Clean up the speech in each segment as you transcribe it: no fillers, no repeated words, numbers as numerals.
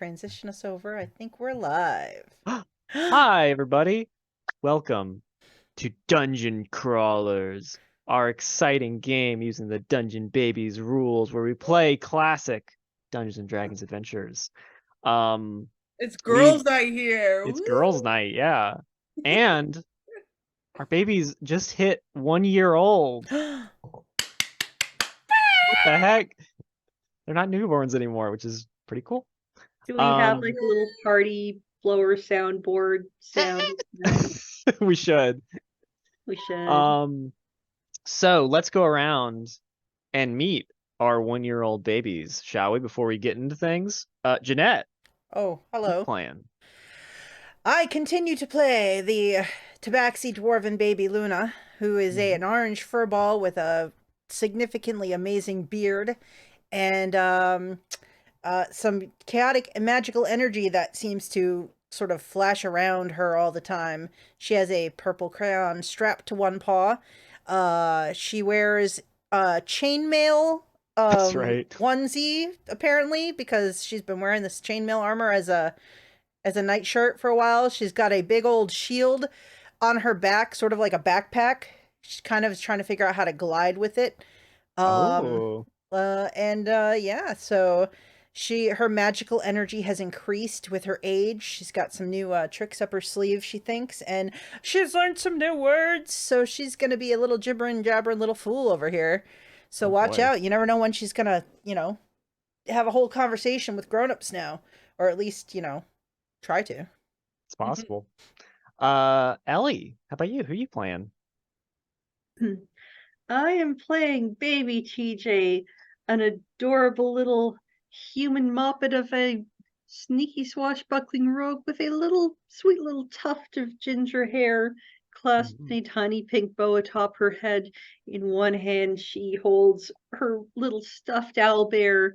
transition us over. I think we're live. Hi, everybody. Welcome to Dungeon Crawlers, our exciting game using the Dungeon Babies rules where we play classic Dungeons and Dragons adventures. Um, It's we girls night here. it's Woo! girls' night, yeah. And our babies just hit 1 year old. What the heck? They're not newborns anymore, which is pretty cool. Do we have Um, like a little party blower soundboard sound? No, we should. we should. So let's go around and meet our 1 year old babies, shall we, before we get into things? Jeanette, Oh, you hello. playing? I continue to play the Tabaxi dwarven baby Luna, who is an orange furball with a significantly amazing beard and some chaotic and magical energy that seems to sort of flash around her all the time. She has a purple crayon strapped to one paw. She wears a chainmail That's right. onesie apparently because she's been wearing this chainmail armor as a nightshirt for a while. She's got a big old shield on her back, sort of like a backpack. She kind of is trying to figure out how to glide with it. Um Oh, yeah, so her magical energy has increased with her age. She's got some new tricks up her sleeve, she thinks, and she's learned some new words, so she's gonna be a little gibbering jabbering little fool over here. So oh watch boy. out. You never know when she's gonna, have a whole conversation with grown-ups now. Or at least, try to. It's possible. Ellie, how about you? Who you playing? I am playing baby TJ, an adorable little human moppet of a sneaky swashbuckling rogue with a little sweet little tuft of ginger hair clasped in a tiny pink bow atop her head. In one hand, she holds her little stuffed owlbear,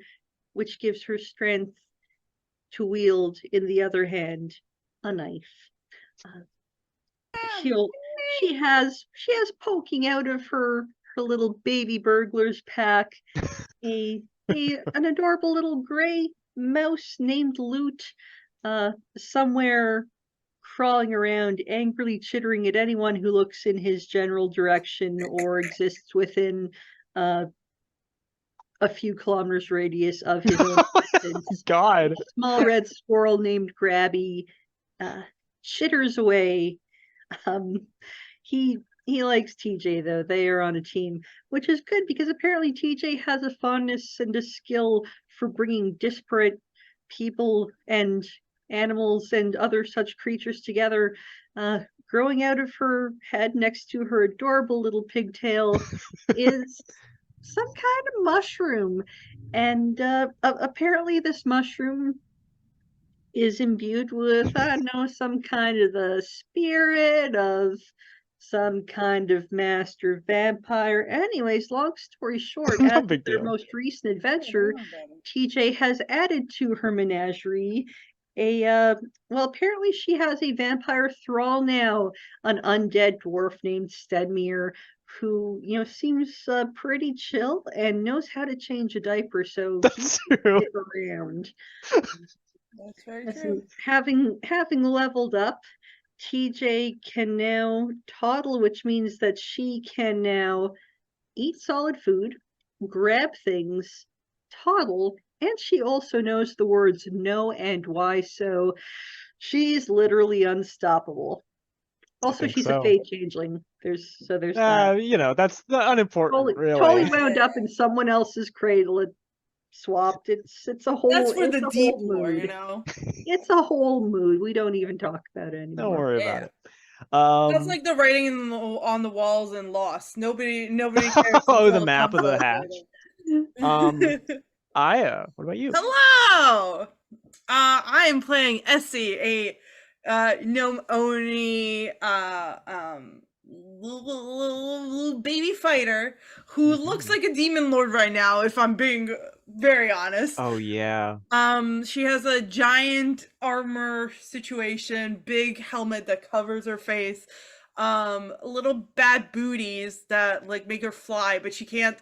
which gives her strength to wield in the other hand a knife. Uh, she'll she has poking out of her little baby burglar's pack a an adorable little gray mouse named Loot, somewhere crawling around, angrily chittering at anyone who looks in his general direction or exists within a few kilometers radius of his own existence. God. A small red squirrel named Grabby uh, chitters away. Um, he likes TJ though. They are on a team, which is good because apparently TJ has a fondness and a skill for bringing disparate people and animals and other such creatures together. Growing out of her head next to her adorable little pigtail is some kind of mushroom, and apparently this mushroom is imbued with, I don't know, some kind of the spirit of some kind of master vampire. Anyways, long story short, No as of big their deal. most recent adventure, TJ has added to her menagerie well, apparently she has a vampire thrall now, an undead dwarf named Stedmere, who seems pretty chill and knows how to change a diaper, so he That's can true. stick around. That's very true. Listen, having leveled up, TJ can now toddle, which means that she can now eat solid food, grab things, toddle, and she also knows the words no and why, so she's literally unstoppable. I Also, think she's a so. fey changeling. There's that. That's unimportant, Totally really. wound up in someone else's cradle and swapped. It's a That's whole for the deep lore, mood. It's a whole mood. We don't even talk about it Don't anymore. worry about Yeah. it. That's like the writing on the walls in Lost. Nobody cares Oh, the until it map comes of the out hatch. Um, Aya, what about you? Hello! I am playing Essie, a gnome oni little baby fighter who looks like a demon lord right now, if I'm being very honest. Oh yeah. She has a giant armor situation, big helmet that covers her face, little bad booties that like make her fly, but she can't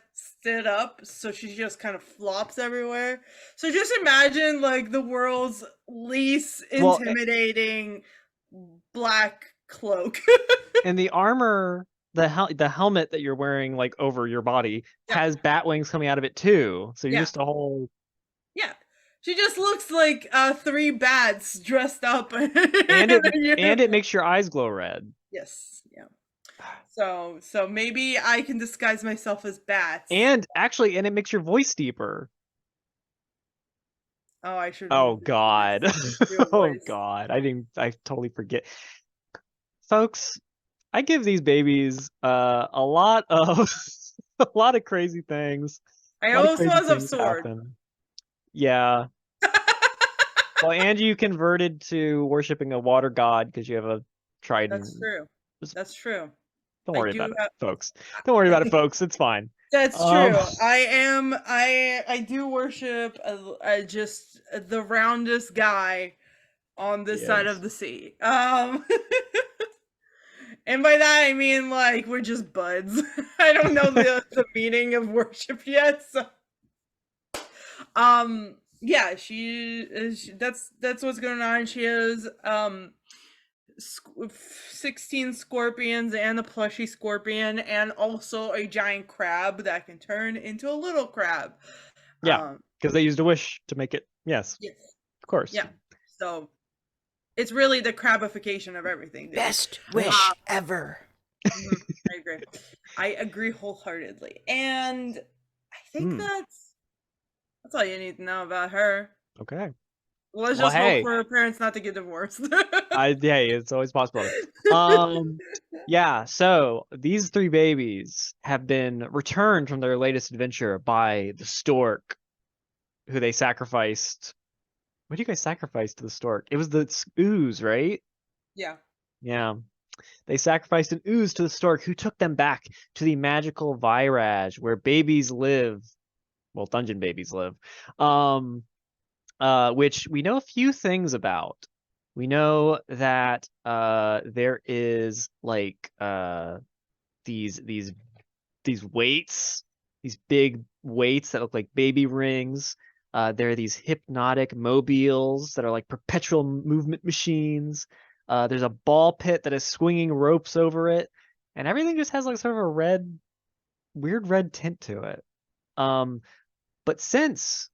stood up, so she just kind of flops everywhere. So just imagine like the world's least Well, intimidating black cloak. And the armor, the helmet that you're wearing like over your body Yeah. has bat wings coming out of it too. So you're Yeah. just a whole. Yeah. She just looks like 3 bats dressed up. And it makes your eyes glow red. Yes. Yeah. So maybe I can disguise myself as bats. And it makes your voice deeper. Oh, I should. Oh God. Oh God. I totally forget. Folks, I give these babies a lot of a lot of crazy things. I A lot of also crazy has a things sword. happen. Yeah. Well, and you converted to worshiping a water god because you have a trident. That's true. That's true. Don't worry about it, folks. Don't worry about it, folks. It's fine. That's true. I do worship just the roundest guy on this side of the sea. And by that I mean like we're just buds. I don't know the meaning of worship yet, so yeah, that's what's going on. She has 16 scorpions and a plushy scorpion, and also a giant crab that can turn into a little crab. Yeah, because they used a wish to make it. Yes. Yes. Of course. Yeah. So it's really the crabification of everything. Dude. Best wish ever. I agree. I agree wholeheartedly. And I think that's all you need to know about her. Okay. Well, let's just hope for her parents not to get divorced. It's always possible. Yeah, so these 3 babies have been returned from their latest adventure by the Stork, who they sacrificed. What do you guys sacrifice to the Stork? It was the ooze, right? Yeah. Yeah. They sacrificed an ooze to the Stork, who took them back to the magical Vyraj, where babies live. Well, dungeon babies live. Which we know a few things about. We know that there is like these weights, these big weights that look like baby rings. There are these hypnotic mobiles that are like perpetual movement machines. There's a ball pit that has swinging ropes over it, and everything just has like sort of a weird red tint to it. But since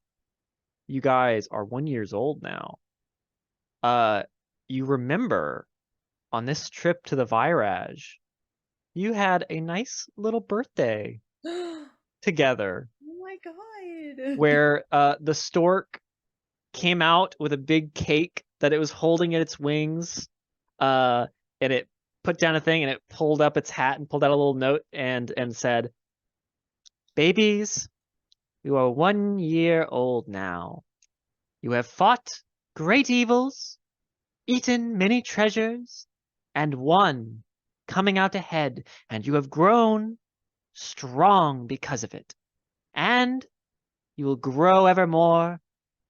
you guys are 1 year old now, you remember on this trip to the Vyraj, you had a nice little birthday together. Oh my god. Where the Stork came out with a big cake that it was holding in its wings, and it put down a thing and it pulled up its hat and pulled out a little note and said, "Babies, you are 1 year old now. You have fought great evils, eaten many treasures, and won, coming out ahead, and you have grown strong because of it. And you will grow evermore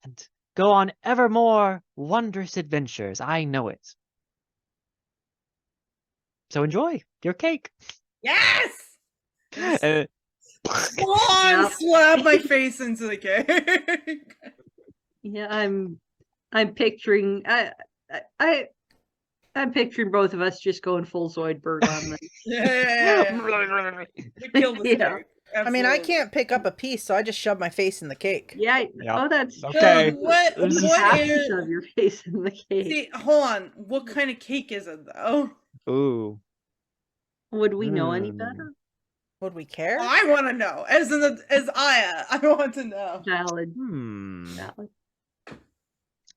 and go on ever more wondrous adventures. I know it. So enjoy your cake." Yes! And Slap my face into the cake. Yeah, I'm picturing I'm picturing both of us just going full Zoidberg on them. Yeah. We killed this cake. I mean, I Absolutely. can't pick up a piece, so I just shove my face in the cake. Yeah. Oh, that's okay. What You have to is... shove your face in the cake. See, hold on. What kind of cake is it, though? Ooh. Would we know any better? Would we care? I want to know. As Aya, I want to know. Valid. Valid.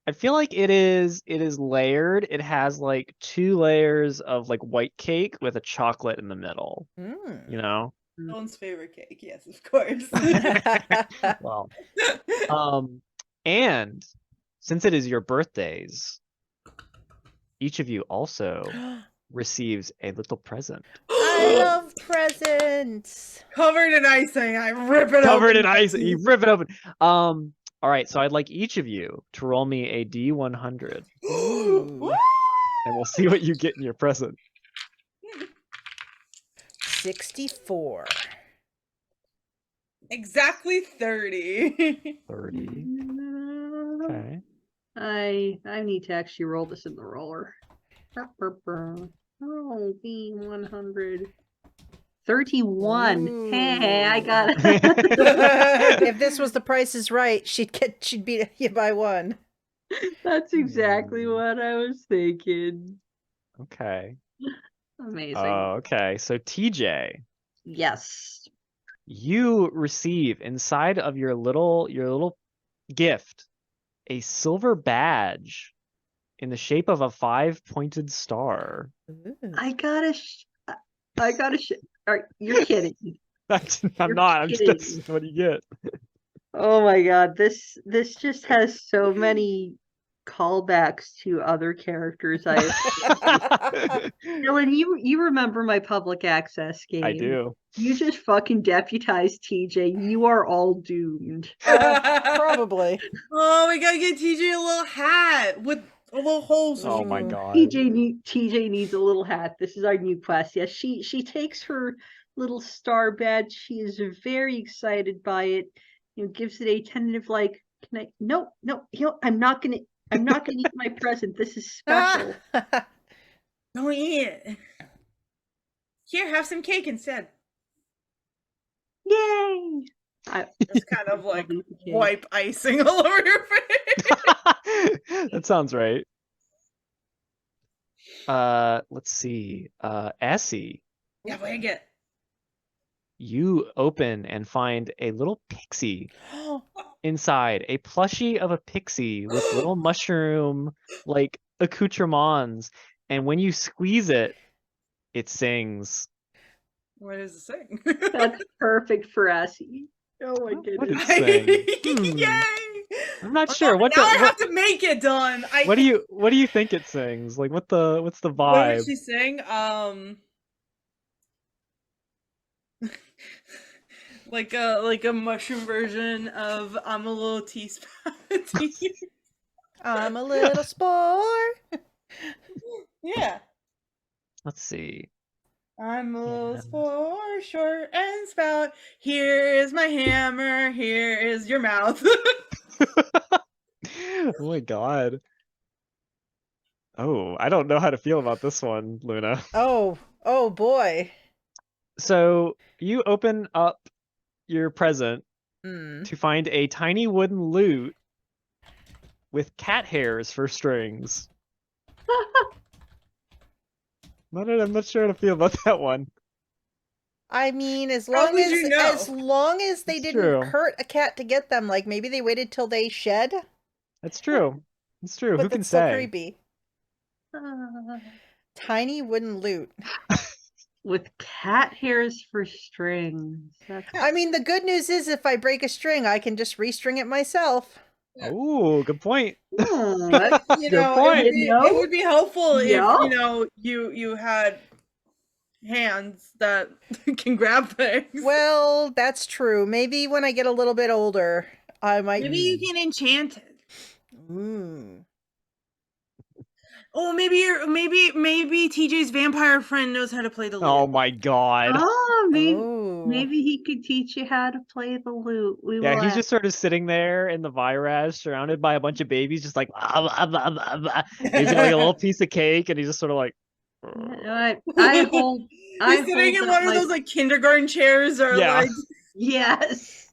I feel like it is layered. It has like 2 layers of like white cake with a chocolate in the middle. You know? Dylan's favorite cake, yes, of course. Well, and since it is your birthdays, each of you also receives a little present. I love presents. Covered in icing, I rip it Covered open. in icing, you rip it open. All right, so I'd like each of you to roll me a D100, Ooh. and we'll see what you get in your present. 64. Exactly 30. 30. Okay. I need to actually roll this in the roller. Oh, B100. 31. Hey, I got it. If this was The Price is Right, she'd beat you by one. That's exactly Hmm. what I was thinking. Okay. Amazing. Okay. So TJ, Yes. you receive inside of your little gift a silver badge in the shape of a 5-pointed star. I gotta you're kidding. I'm You're not. This kidding. is what you get. Oh my god, this just has so many callbacks to other characters I Dylan, you remember my public access game. I do. You just fucking deputized TJ. You are all doomed. Probably. Oh, we gotta get TJ a little hat with a little holes. Oh my Mm. god. TJ needs a little hat. This is our new quest. Yes, she takes her little star badge. She is very excited by it. Gives it a tentative like, can I? No, I'm not gonna eat my present. This is special. Don't eat it. Here, have some cake instead. Yay! It's kind of like I'll eat the cake. wipe icing all over your face. That sounds right. Let's see. Essie, Yeah, what I get? you open and find a little pixie inside, a plushie of a pixie with little mushroom like accoutrements, and when you squeeze it, it sings. What does it sing? That's perfect for Essie. Oh my What goodness. did it sing? Yay! I'm not sure. Now I have to make it done. What do you think it sings? Like what's the What vibe? would she sing? Like a mushroom version of I'm a little teaspoon. I'm a little spore. Yeah. Let's see. I'm a little Yeah. spore, short and spout. Here is my hammer. Here is your mouth. Oh my god. Oh, I don't know how to feel about this one, Luna. Oh boy. So you open up your present Mm. to find a tiny wooden lute with cat hairs for strings. I'm not sure how to feel about that one. I mean, as How long would as you know? as long as they It's didn't true. hurt a cat to get them, like maybe they waited till they shed, That's true. It's true. Who but can that's still say? creepy. Tiny wooden lute. With cat hairs for strings. I mean, the good news is if I break a string, I can just restring it myself. Oh, good point. That's You Good know, point. it would be helpful Yeah. if you had hands that can grab things. Well, that's true. Maybe when I get a little bit older, I might. Maybe you can enchant it. Mm. Oh, maybe TJ's vampire friend knows how to play the lute. Oh my god. Oh, Oh. maybe he could teach you how to play the lute. We Yeah, will he's ask. just sort of sitting there in the Vyraj, surrounded by a bunch of babies, just like blah, blah, blah, blah. He's got like a little piece of cake, and he's just sort of like. I hold. He's sitting in one of those like kindergarten chairs, or Yeah. like. Yes.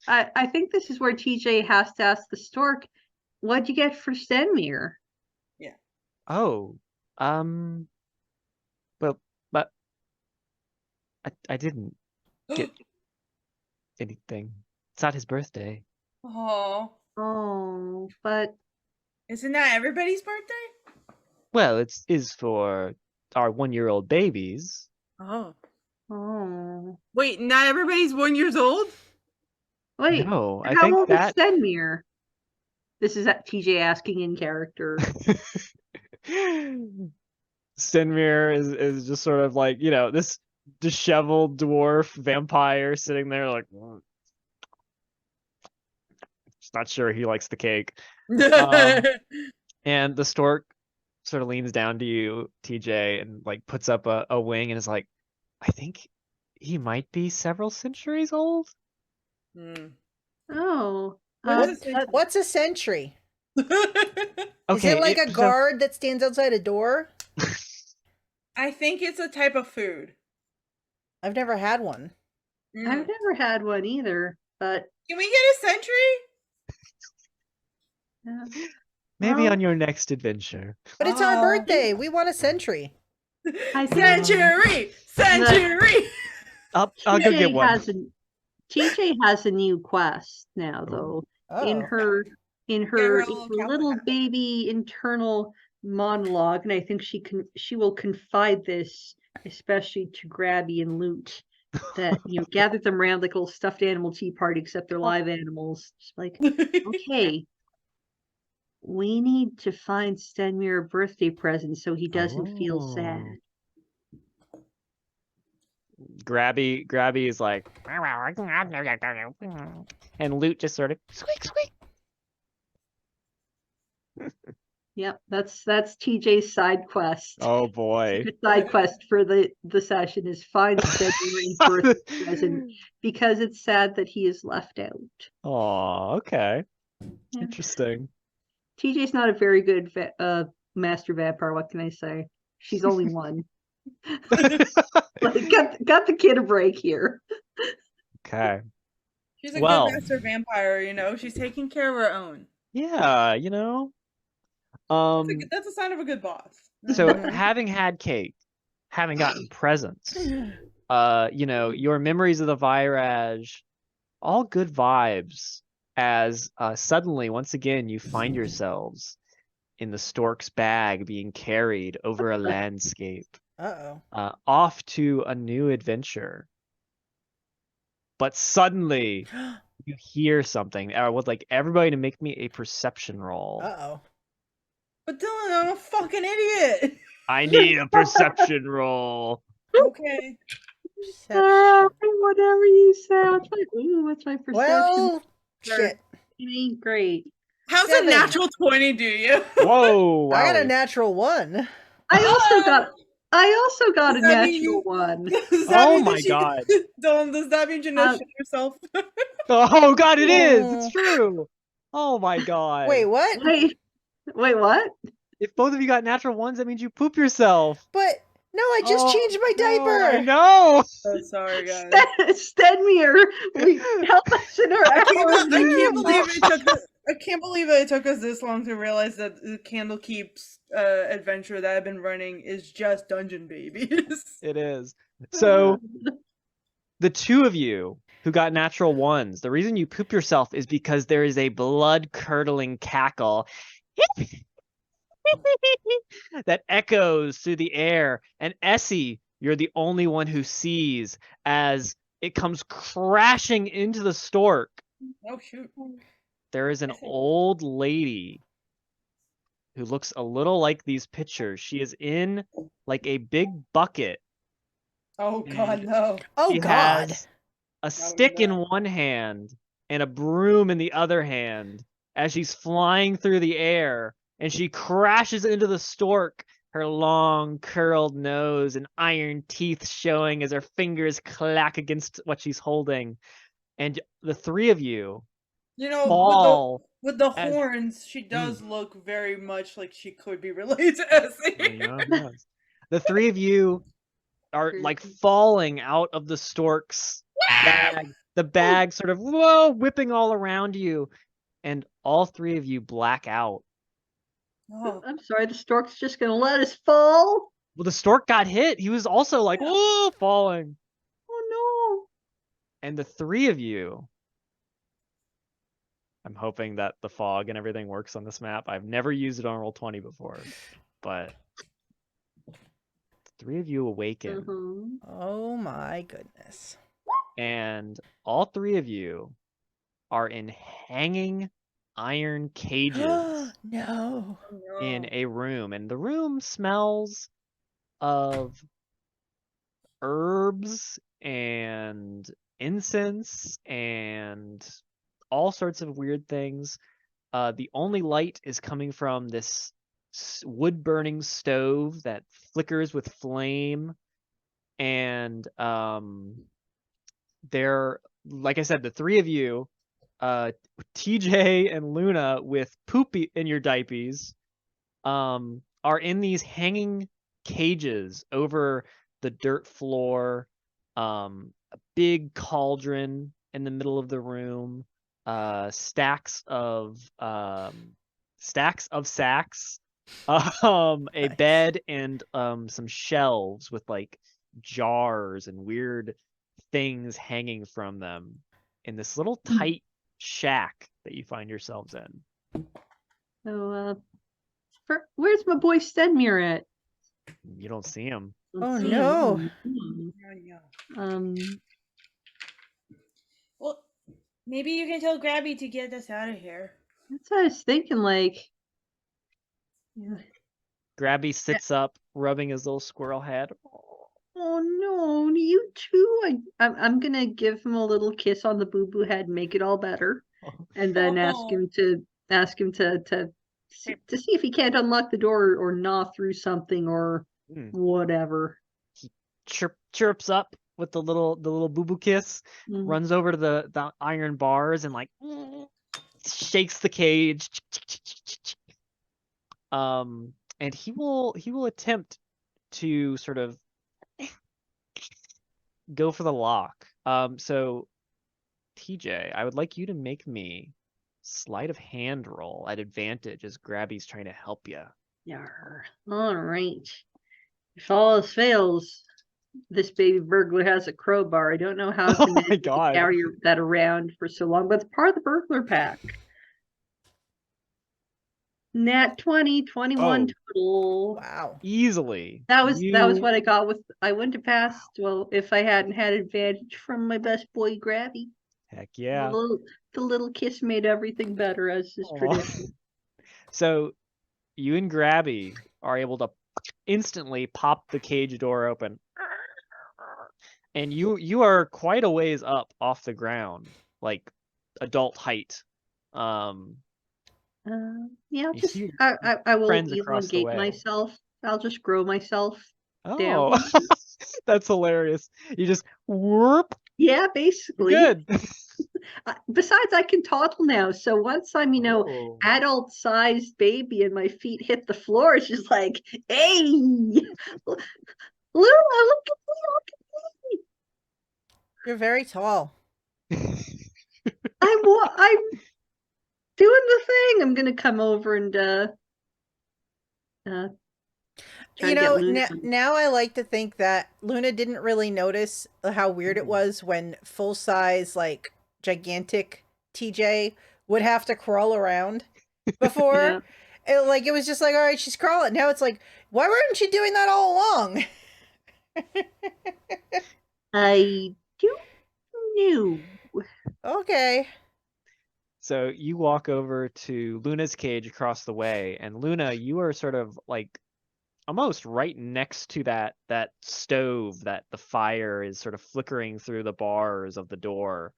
I think this is where TJ has to ask the stork, "What'd you get for Stenmir?" Oh, well, but I didn't get anything. It's not his birthday. Oh, Oh, but isn't that everybody's birthday? Well, is for our 1-year-old babies. Oh, wait, not everybody's 1 year old. wait. No, I How think old that. is Stenmir? This is TJ asking in character. Stenmir is just sort of like, this disheveled dwarf vampire sitting there like, just not sure he likes the cake. And the stork sort of leans down to you, TJ, and like puts up a wing and is like, I think he might be several centuries old. Hmm. Oh. What uh, is a that- What's a sentry? Is Okay, it like a so- guard that stands outside a door? I think it's a type of food. I've never had one. I've never had one either, but Can we get a century? Maybe well, on your next adventure. But it's our Oh. birthday. We want a sentry. I think Century! Century! I'll go get TJ one. TJ has a new quest now, though. In Oh. her Get her a in little her cowboy little hat. baby internal monologue, and I think she will confide this especially to Grabby and Loot, that gather them around like a little stuffed animal tea party, except they're live animals. Just like, okay, we need to find Stenmere a birthday present so he doesn't feel sad. Grabby is like, and Loot just sort of squeak squeak. Yep, that's TJ's side quest. Oh boy. Secret side quest for the session is find Stenmere a birthday present, because it's sad that he is left out. Oh, okay. Yeah. Interesting. TJ's not a very good master vampire. What can I say? She's only one. Like, got the kid a break here. Okay. She's a Well. good master vampire, she's taking care of her own. Yeah, That's a sign of a good boss. So having had cake, having gotten presents, your memories of the Vyraj, all good vibes, as suddenly, once again, you find yourselves in the Stork's bag being carried over a landscape, Uh-oh. off to a new adventure. But suddenly, you hear something. I would like everybody to make me a perception roll. Uh-oh. But Dylan, I'm a fucking idiot. I need a perception roll. Okay. Perception. Whatever you say. What's my perception? Well, shit. Great. How's 7. a natural 20 do you? Whoa! I got a wowie. natural 1. I also got a Does that mean natural you- one. Does that Oh mean that my God. Dylan, does that mean Jeanette shit yourself? Oh God, it is. Oh. It's true. Oh my God. Wait, what? Wait, what? If both of you got natural ones, that means you poop yourself. But no, I just Oh, changed my no, diaper. I know. So sorry, guys. Stenmere, help us in our I hours. can't believe it took us this long to realize that the Candlekeep's adventure that I've been running is just dungeon babies. It is. So the two of you who got natural ones, the reason you poop yourself is because there is a blood-curdling cackle that echoes through the air. And Essie, you're the only one who sees as it comes crashing into the Stork. Oh shoot. There is an old lady who looks a little like these pictures. She is in like a big bucket. Oh god, And no. Oh she God. has a stick in one hand and a broom in the other hand as she's flying through the air, and she crashes into the Stork, her long curled nose and iron teeth showing as her fingers clack against what she's holding. And the three of you fall with the as- horns, she does look very much like she could be related to Essie. Yes. The three of you are like falling out of the Stork's bag. The bag sort of whipping all around you, and all three of you black out. Oh. I'm sorry, the Stork's just gonna let us fall? Well, the Stork got hit. He was also like, whoa, falling. Oh And the three of you, I'm hoping that the fog and everything works on this map. I've never used it on Roll20 before, but the three of you no. awaken, Oh my goodness. and all three of you are in hanging iron cages No. in a room, and the room smells of herbs and incense and all sorts of weird things. The only light is coming from this wood-burning stove that flickers with flame, and they're, like I said, the three of you, TJ and Luna with poopy in your diapers, are in these hanging cages over the dirt floor, a big cauldron in the middle of the room, stacks of sacks, a Nice. bed, and some shelves with like jars and weird things hanging from them in this little tight shack that you find yourselves in. So, where's my boy Stenmir at? You don't see him. Let's Oh, see no. him. Well, maybe you can tell Grabby to get us out of here. That's what I was thinking. Like, yeah. Grabby sits up, rubbing his little squirrel head. Oh no, you too. I'm gonna give him a little kiss on the boo boo head and make it all better, and then ask him to see if he can't unlock the door or gnaw through something or whatever. He chirps up with the little boo boo kiss, runs over to the iron bars and like shakes the cage. And he will attempt to sort of go for the lock. So TJ, I would like you to make me sleight of hand roll at advantage as Grabby's trying to help you. Yarr. All right. If all else fails, this baby burglar has a crowbar. I don't know how Oh to my God. carry that around for so long, but it's part of the burglar pack. Nat 20, 21 total. Wow. Easily. That was what I got with. I wouldn't have passed. Well, if I hadn't had advantage from my best boy Grabby. Heck yeah. The little kiss made everything better, as is tradition. So you and Grabby are able to instantly pop the cage door open. And you are quite a ways up off the ground, like adult height. Yeah, You just see your I will friends across the elongate way. myself. I'll just grow myself Oh, down. that's hilarious. You just whoop. Yeah, basically. Good. Besides, I can toddle now. So once I'm, Oh. adult-sized baby and my feet hit the floor, it's just like, hey, Luna, look at me. You're very tall. I'm doing the thing. I'm gonna come over and try You to get know, Luna. now I like to think that Luna didn't really notice how weird it was when full size, like gigantic TJ would have to crawl around before. Yeah. It was just like, all right, she's crawling. Now it's like, why weren't you doing that all along? I don't know. Okay. So you walk over to Luna's cage across the way, and Luna, you are sort of like almost right next to that stove that the fire is sort of flickering through the bars of the door.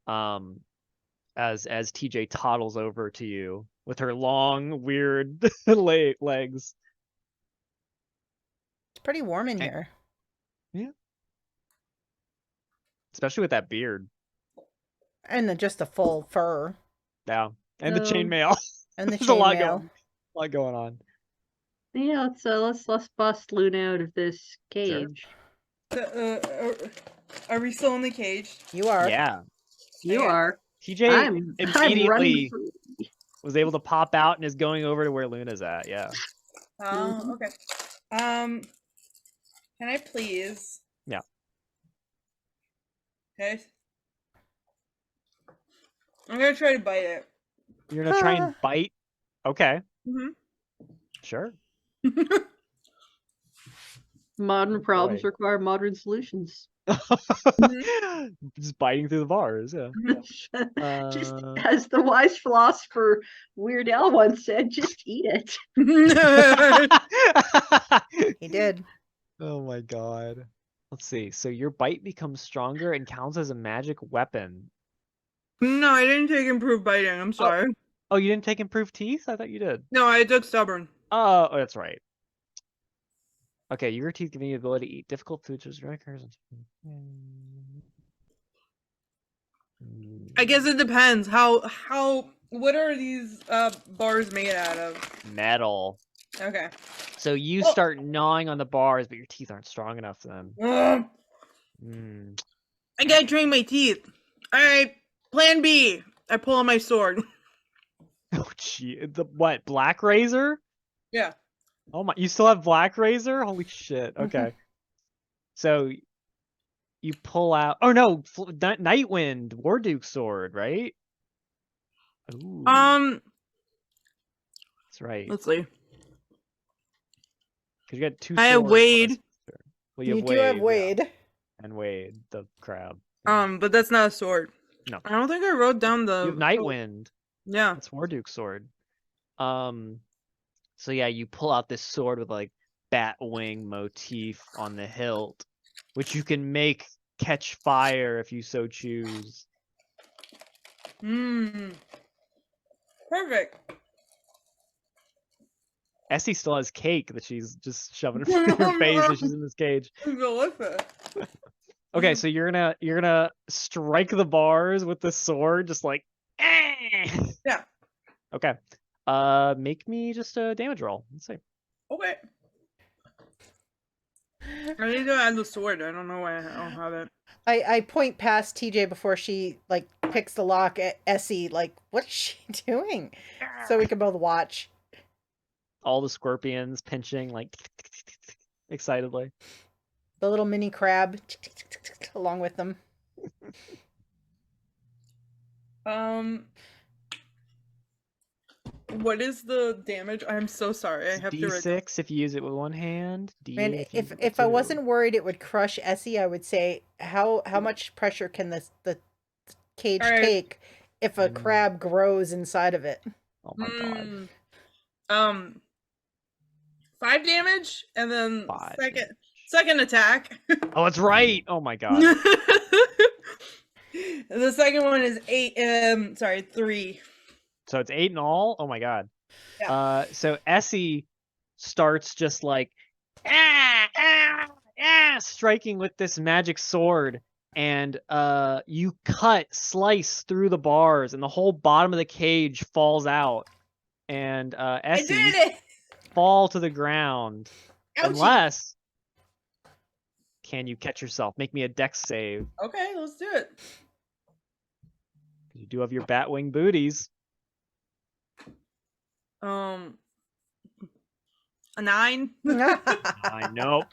As TJ toddles over to you with her long, weird legs. It's pretty warm in here. Yeah. Especially with that beard. And just the full fur. Yeah. And the chainmail. And the There's a lot going on. Yeah, so let's bust Luna out of this cage. Sure. Are we still in the cage? You are. Yeah. You are. TJ immediately I'm was able to pop out and is going over to where Luna's at. Yeah. Oh, okay. Can I please? Yeah. Okay. I'm gonna try to bite it. You're gonna try and bite? Okay. Mm-hmm. Sure. Modern problems require modern solutions. Just biting through the bars, yeah. Just as the wise philosopher Weird Al once said, just eat it. He did. Oh my God. Let's see. So your bite becomes stronger and counts as a magic weapon. No, I didn't take improved biting. I'm sorry. Oh, you didn't take improved teeth? I thought you did. No, I took stubborn. Oh, that's right. Okay, your teeth give you the ability to eat difficult foods. I guess it depends. What are these bars made out of? Metal. Okay. So you Well- start gnawing on the bars, but your teeth aren't strong enough then. Ugh, Mm. I gotta train my teeth. Alright, plan B. I pull on my sword. Oh gee, the what? Black razor? Yeah. Oh my! You still have black razor? Holy shit! Okay. So you pull out. Oh no, Nightwind, Warduke's sword, right? Ooh, that's right. Let's see. Because you got two I swords. have on a Wade. spear. Well, you You have do have yeah. Wade. And Wade, the crab. But that's not a sword. No. I don't think I wrote down the. You have Nightwind. Yeah. That's Warduke's sword. So yeah, you pull out this sword with like bat wing motif on the hilt, which you can make catch fire if you so choose. Perfect. Essie still has cake that she's just shoving in her face as she's in this cage. Delicious. Okay, so you're gonna strike the bars with the sword, just like Yeah. Okay. Make me just a damage roll. Let's see. Okay. I need to add the sword. I don't know why I don't have it. I point past TJ before she like picks the lock at Essie, like, what is she doing? So we can both watch. All the scorpions pinching like excitedly. The little mini crab along with them. What is the damage? I'm so sorry. I have to write down. D6 if you use it with one hand. D8 And if you use it with if I two. wasn't worried it would crush Essie, I would say how much pressure can the cage Alright. take if a Mm. crab grows inside of it? Oh my god. 5 damage, and then Five second attack. Oh, that's right. Oh my god. The second one is 8. 3. So it's 8 in all? Oh my god. Yeah. So Essie starts just like striking with this magic sword, and you slice through the bars, and the whole bottom of the cage falls out, and Essie, I you did it. fall to the ground. Ouchie. Unless, can you catch yourself? Make me a dex save. Okay, let's do it. You do have your batwing booties. A 9. I know.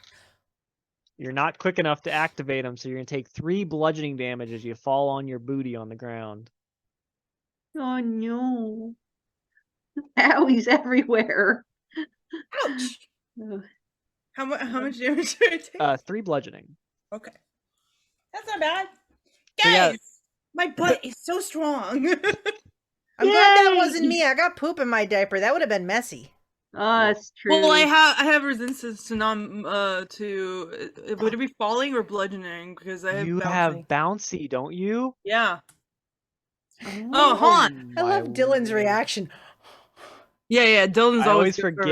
You're not quick enough to activate them, so you're gonna take 3 bludgeoning damage as you fall on your booty on the ground. Oh no. Owies everywhere. Ouch. Oh, How much damage did I take? 3 bludgeoning. Okay. That's not bad. So, yeah. Guys, my butt is so strong. I'm glad that Yay! wasn't me. I got poop in my diaper. That would have been messy. that's true. Well, I have resistance to would it be falling or bludgeoning? Because I have You bouncing. have bouncy, don't you? Yeah. Oh, hold on. I love Dylan's reaction. Yeah. Dylan's I always always good for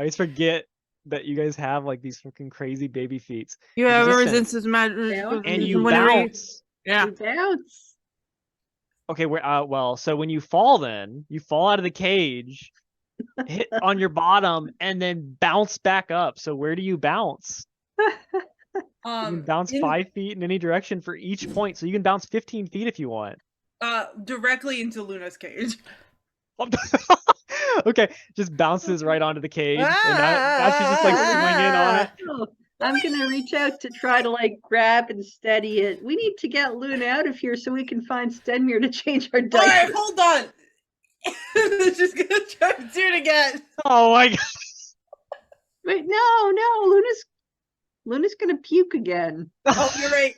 it. forget that you guys have like these fucking crazy baby feet. You have a Resistance. resistance magic, And you whenever bounce. Yeah. You bounce. Okay, well, so when you fall out of the cage, hit on your bottom, and then bounce back up. So where do you bounce? You can bounce 5 feet in any direction for each point, so you can bounce 15 feet if you want. Directly into Luna's cage. Okay, just bounces right onto the cage, and now she's just like swinging on it. Oh, I'm gonna reach out to try to like grab and steady it. We need to get Luna out of here so we can find Stenmere to change our All diapers. right, hold on. Just gonna try to do it again. Oh my god! Wait, no, Luna's gonna puke again. Oh, you're right.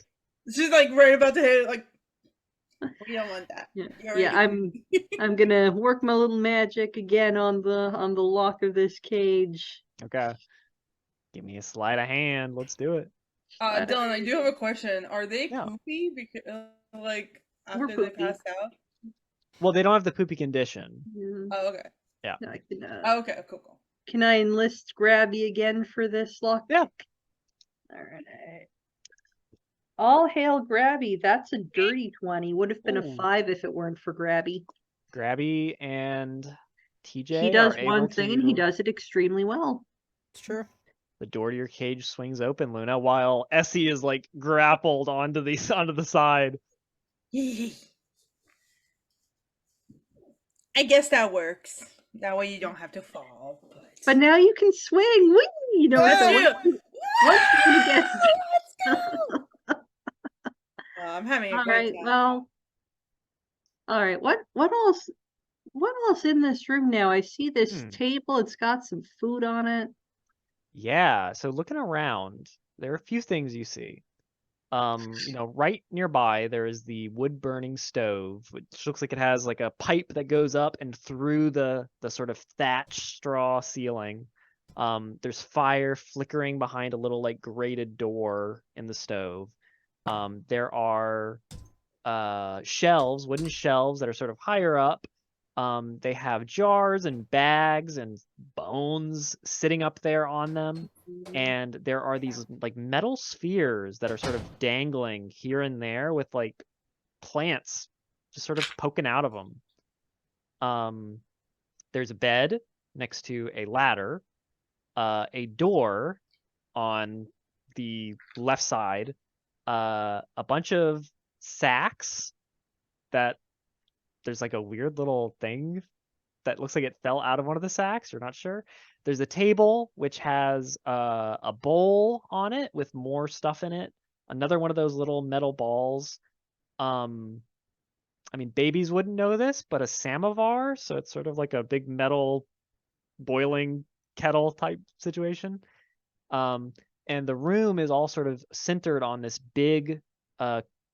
She's like right about to hit it. Like, we don't want that. Yeah, I'm gonna work my little magic again on the lock of this cage. Okay, give me a sleight of hand. Let's do it. Dylan, I do have a question. Are they Yeah. poopy because like We're after they poopy. passed out? Well, they don't have the poopy condition. Yeah. Oh, okay. I can, Oh, okay, cool. can I enlist Grabby again for this lock? Yeah. All right. All hail Grabby. That's a dirty 20. Would have been a Ooh. 5 if it weren't for Grabby. Grabby and TJ He does are able one thing and he to. does it extremely well. It's true. The door to your cage swings open, Luna, while Essie is like grappled onto the side. I guess that works. That way you don't have to fall. But now you can swing. Whee! You know, That's so true. once you're in against. Let's go. I'm having a All great right. time. Well. All right. What else? What else in this room now? I see this table. It's got some food on it. Yeah. So looking around, there are a few things you see. Right nearby there is the wood burning stove, which looks like it has like a pipe that goes up and through the sort of thatch straw ceiling. There's fire flickering behind a little like grated door in the stove. There are shelves, wooden shelves that are sort of higher up. They have jars and bags and bones sitting up there on them. And there are these like metal spheres that are sort of dangling here and there with like plants just sort of poking out of them. There's a bed next to a ladder, a door on the left side, a bunch of sacks that there's like a weird little thing that looks like it fell out of one of the sacks. You're not sure. There's a table which has a bowl on it with more stuff in it. Another one of those little metal balls. I mean, babies wouldn't know this, but a samovar. So it's sort of like a big metal boiling kettle type situation. And the room is all sort of centered on this big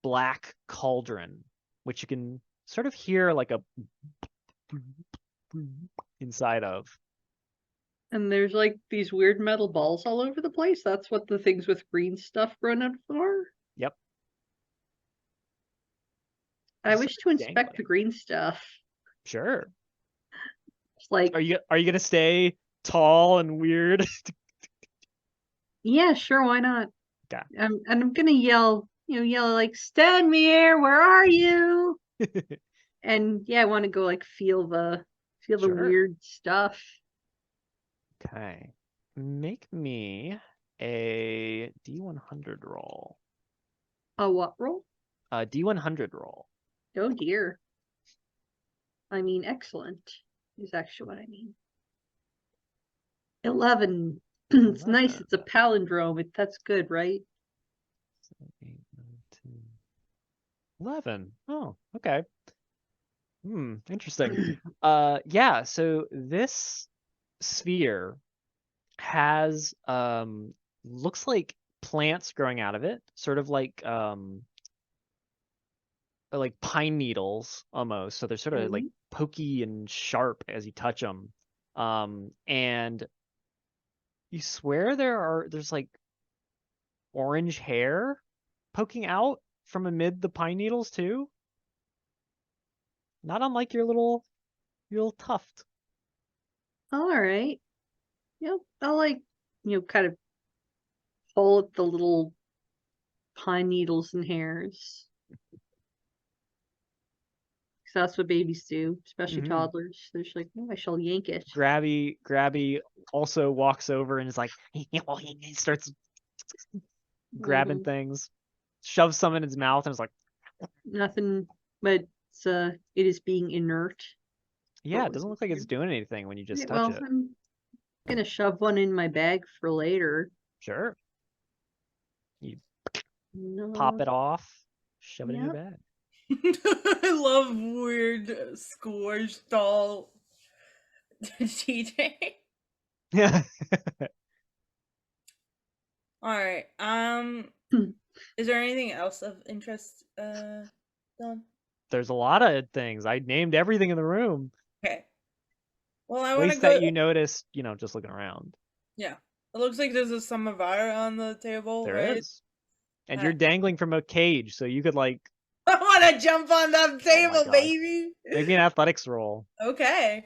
black cauldron, which you can sort of hear like a inside of. And there's like these weird metal balls all over the place. That's what the things with green stuff run out for. Yep. I wish to inspect dangling. the green stuff. Sure. It's like, are you gonna stay tall and weird? yeah, sure, why not? Okay. And I'm gonna yell like, Stan Mier, where are you? And yeah, I want to go like feel the Sure. weird stuff. Okay. Make me a D100 roll. A what roll? A D100 roll. Oh dear. I mean, excellent is actually what I mean. 11. It's nice. It's a palindrome. That's good, right? 7, 8, 9, 10, 11. Oh, okay. Interesting. Yeah, so this sphere has looks like plants growing out of it, sort of like pine needles almost. So they're sort of like pokey and sharp as you touch them. And you swear there's like orange hair poking out from amid the pine needles too. Not unlike your little tuft. All right. Yep. I'll like, kind of pull at the little pine needles and hairs. Because that's what babies do, especially toddlers. They're just like, oh, I shall yank it. Grabby also walks over and is like, he starts grabbing things, shoves some in his mouth, and is like, nothing, but it is being inert. Yeah, it doesn't look like it's doing anything when you just touch it. I'm gonna shove one in my bag for later. Sure. You pop it off, shove it in your bag. I love weird squish doll TJ. Yeah. All right. Is there anything else of interest, Don? There's a lot of things. I named everything in the room. Okay. Well, I At want least to go. that you noticed, just looking around. Yeah. It looks like there's a samovar on the table. There right? is. And you're dangling from a cage, so you could like. I want to jump on that table, baby. Make me an athletics roll. Okay.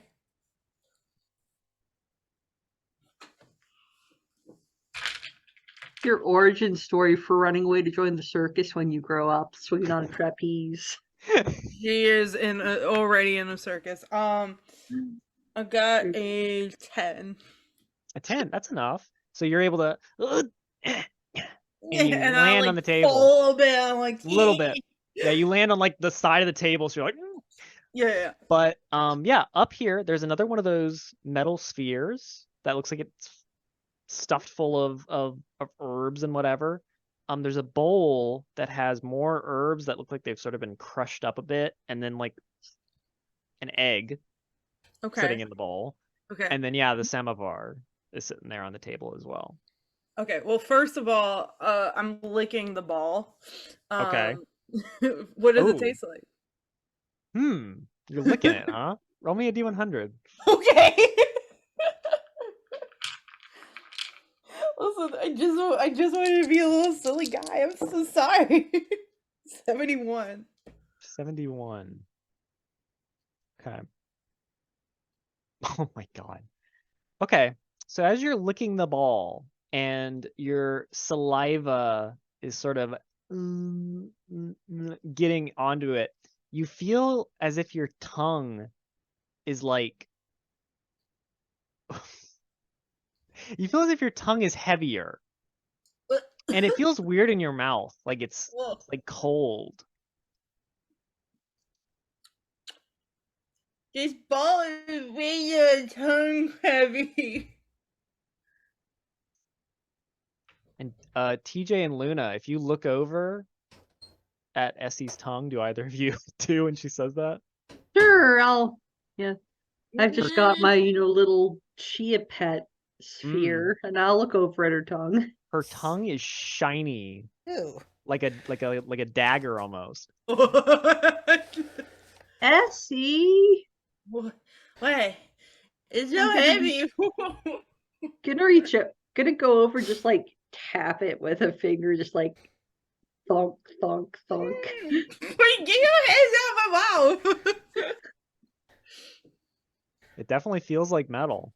your origin story for running away to join the circus when you grow up, swinging on a trapeze? She is already in a circus. I got a 10. A 10, that's enough. So you're able to and you And land I on the table. fall a bit. I'm like, A little bit. Yeah, you land on like the side of the table, so you're like, Yeah. but yeah, up here there's another one of those metal spheres that looks like it's stuffed full of herbs and whatever. There's a bowl that has more herbs that look like they've sort of been crushed up a bit, and then like an egg Okay. sitting in the bowl. Okay. And then yeah, the samovar is sitting there on the table as well. Okay. Well, first of all, I'm licking the ball. Okay. What does it Ooh. taste like? You're licking it, huh? Roll me a D100. Okay. Listen, I just wanted to be a little silly guy. I'm so sorry. 71. 71. Okay. Oh my god. Okay. So as you're licking the ball and your saliva is sort of getting onto it, you feel as if your tongue is like you feel as if your tongue is heavier, and it feels weird in your mouth, like it's like cold. This ball is way tongue heavy. And TJ and Luna, if you look over at Essie's tongue, do either of you do when she says that? Sure, yeah. I've just got my, little chia pet sphere, and I'll look over at her tongue. Her tongue is shiny, Ew. like a dagger almost. Essie, What? It's so heavy. gonna go over, just like tap it with a finger, just like thunk, thunk, thunk. Wait, get your hands out of my mouth. It definitely feels like metal.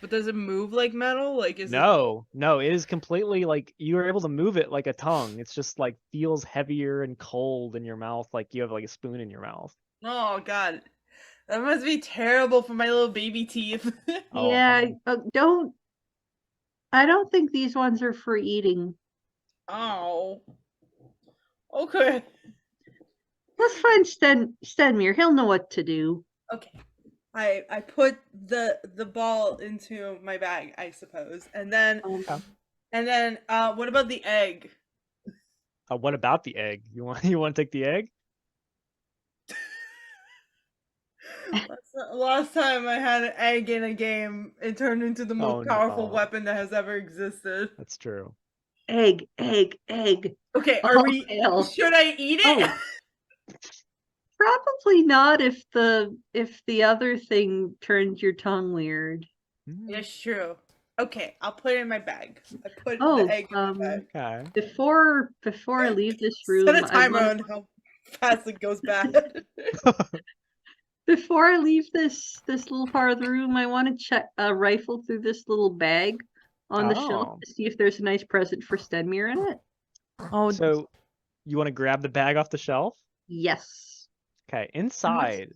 But does it move like metal? Like is No, it is completely like you are able to move it like a tongue. It's just like feels heavier and cold in your mouth, like you have like a spoon in your mouth. Oh god. That must be terrible for my little baby teeth. Oh, Yeah, I don't think these ones are for eating. Oh. Okay. Let's find Stenmir. He'll know what to do. Okay. I put the ball into my bag, I suppose. And then what about the egg? what about the egg? You want to take the egg? Last time I had an egg in a game, it turned into the most powerful weapon that has ever existed. That's true. Egg. Okay, Hell. should I eat it? Oh. Probably not if the other thing turns your tongue weird. It's true. Okay, I'll put it in my bag. I put the egg in my bag. Okay. Before I leave this room, Set a timer on how fast it goes bad. Before I leave this little part of the room, I want to rifle through this little bag on the shelf to see if there's a nice present for Stenmir in it. Oh, so you want to grab the bag off the shelf? Yes. Okay, inside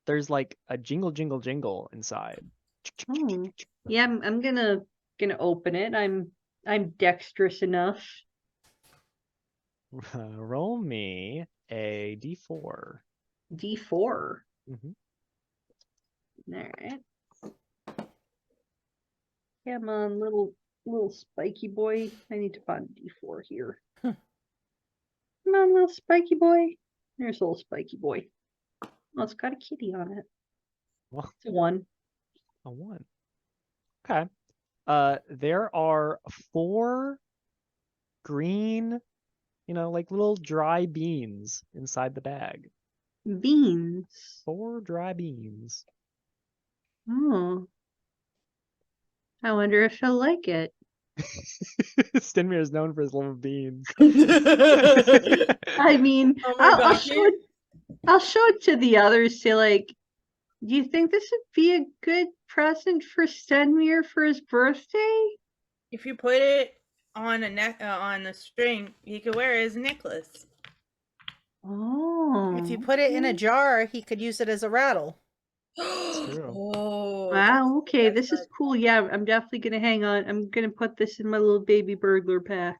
there's like a jingle jingle jingle inside. Oh. Yeah, I'm gonna open it. I'm dexterous enough. Roll me a d4. D4. Mm-hmm. All right. Come on, little spiky boy. I need to find D4 here. Come on, little spiky boy. There's a little spiky boy. Oh, it's got a kitty on it. Well, it's a 1. A 1. Okay. There are 4 green, like little dry beans inside the bag. Beans? 4 dry beans. Oh. I wonder if he'll like it. Stenmir is known for his love of beans. I mean, I'll show it to the others. Say like, Do you think this would be a good present for Stenmir for his birthday? If you put it on a neck on a string, he could wear it as a necklace. Oh. If you put it in a jar, he could use it as a rattle. true. Oh, Wow, okay, that's this is cool. Yeah, I'm definitely gonna hang on. I'm gonna put this in my little baby burglar pack.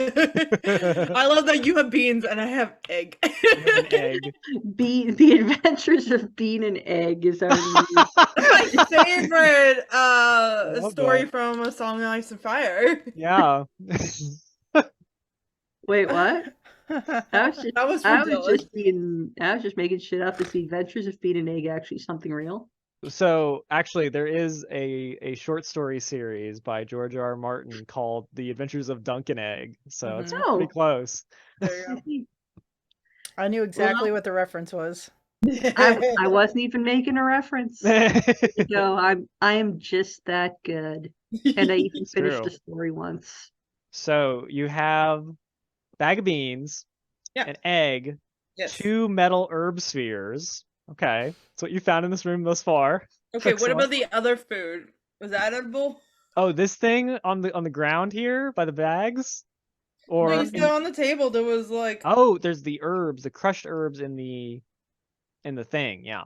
I love that you have beans and I have egg. You have an egg. The Adventures of Bean and Egg is our new. That's my favorite love story that. from A Song of Ice and Fire. Yeah. Wait, what? I was just That was for I was Dylan. just making shit up. Is the Adventures of Bean and Egg actually something real? So actually, there is a short story series by George R. R. Martin called The Adventures of Dunk and Egg. So it's Mhm. Oh, pretty close. There you I knew exactly Well- what the reference was. go. I wasn't even making a reference. There you go. I am just that good, and I even It's finished true. the story once. So you have bag of beans, Yeah. an egg, Yes. 2 metal herb spheres. Okay, that's what you found in this room thus far. Okay, what about Excellent. the other food? Was that edible? Oh, this thing on the ground here by the bags, or No, you said on the table there was like. oh, there's the herbs, the crushed herbs in the thing. Yeah.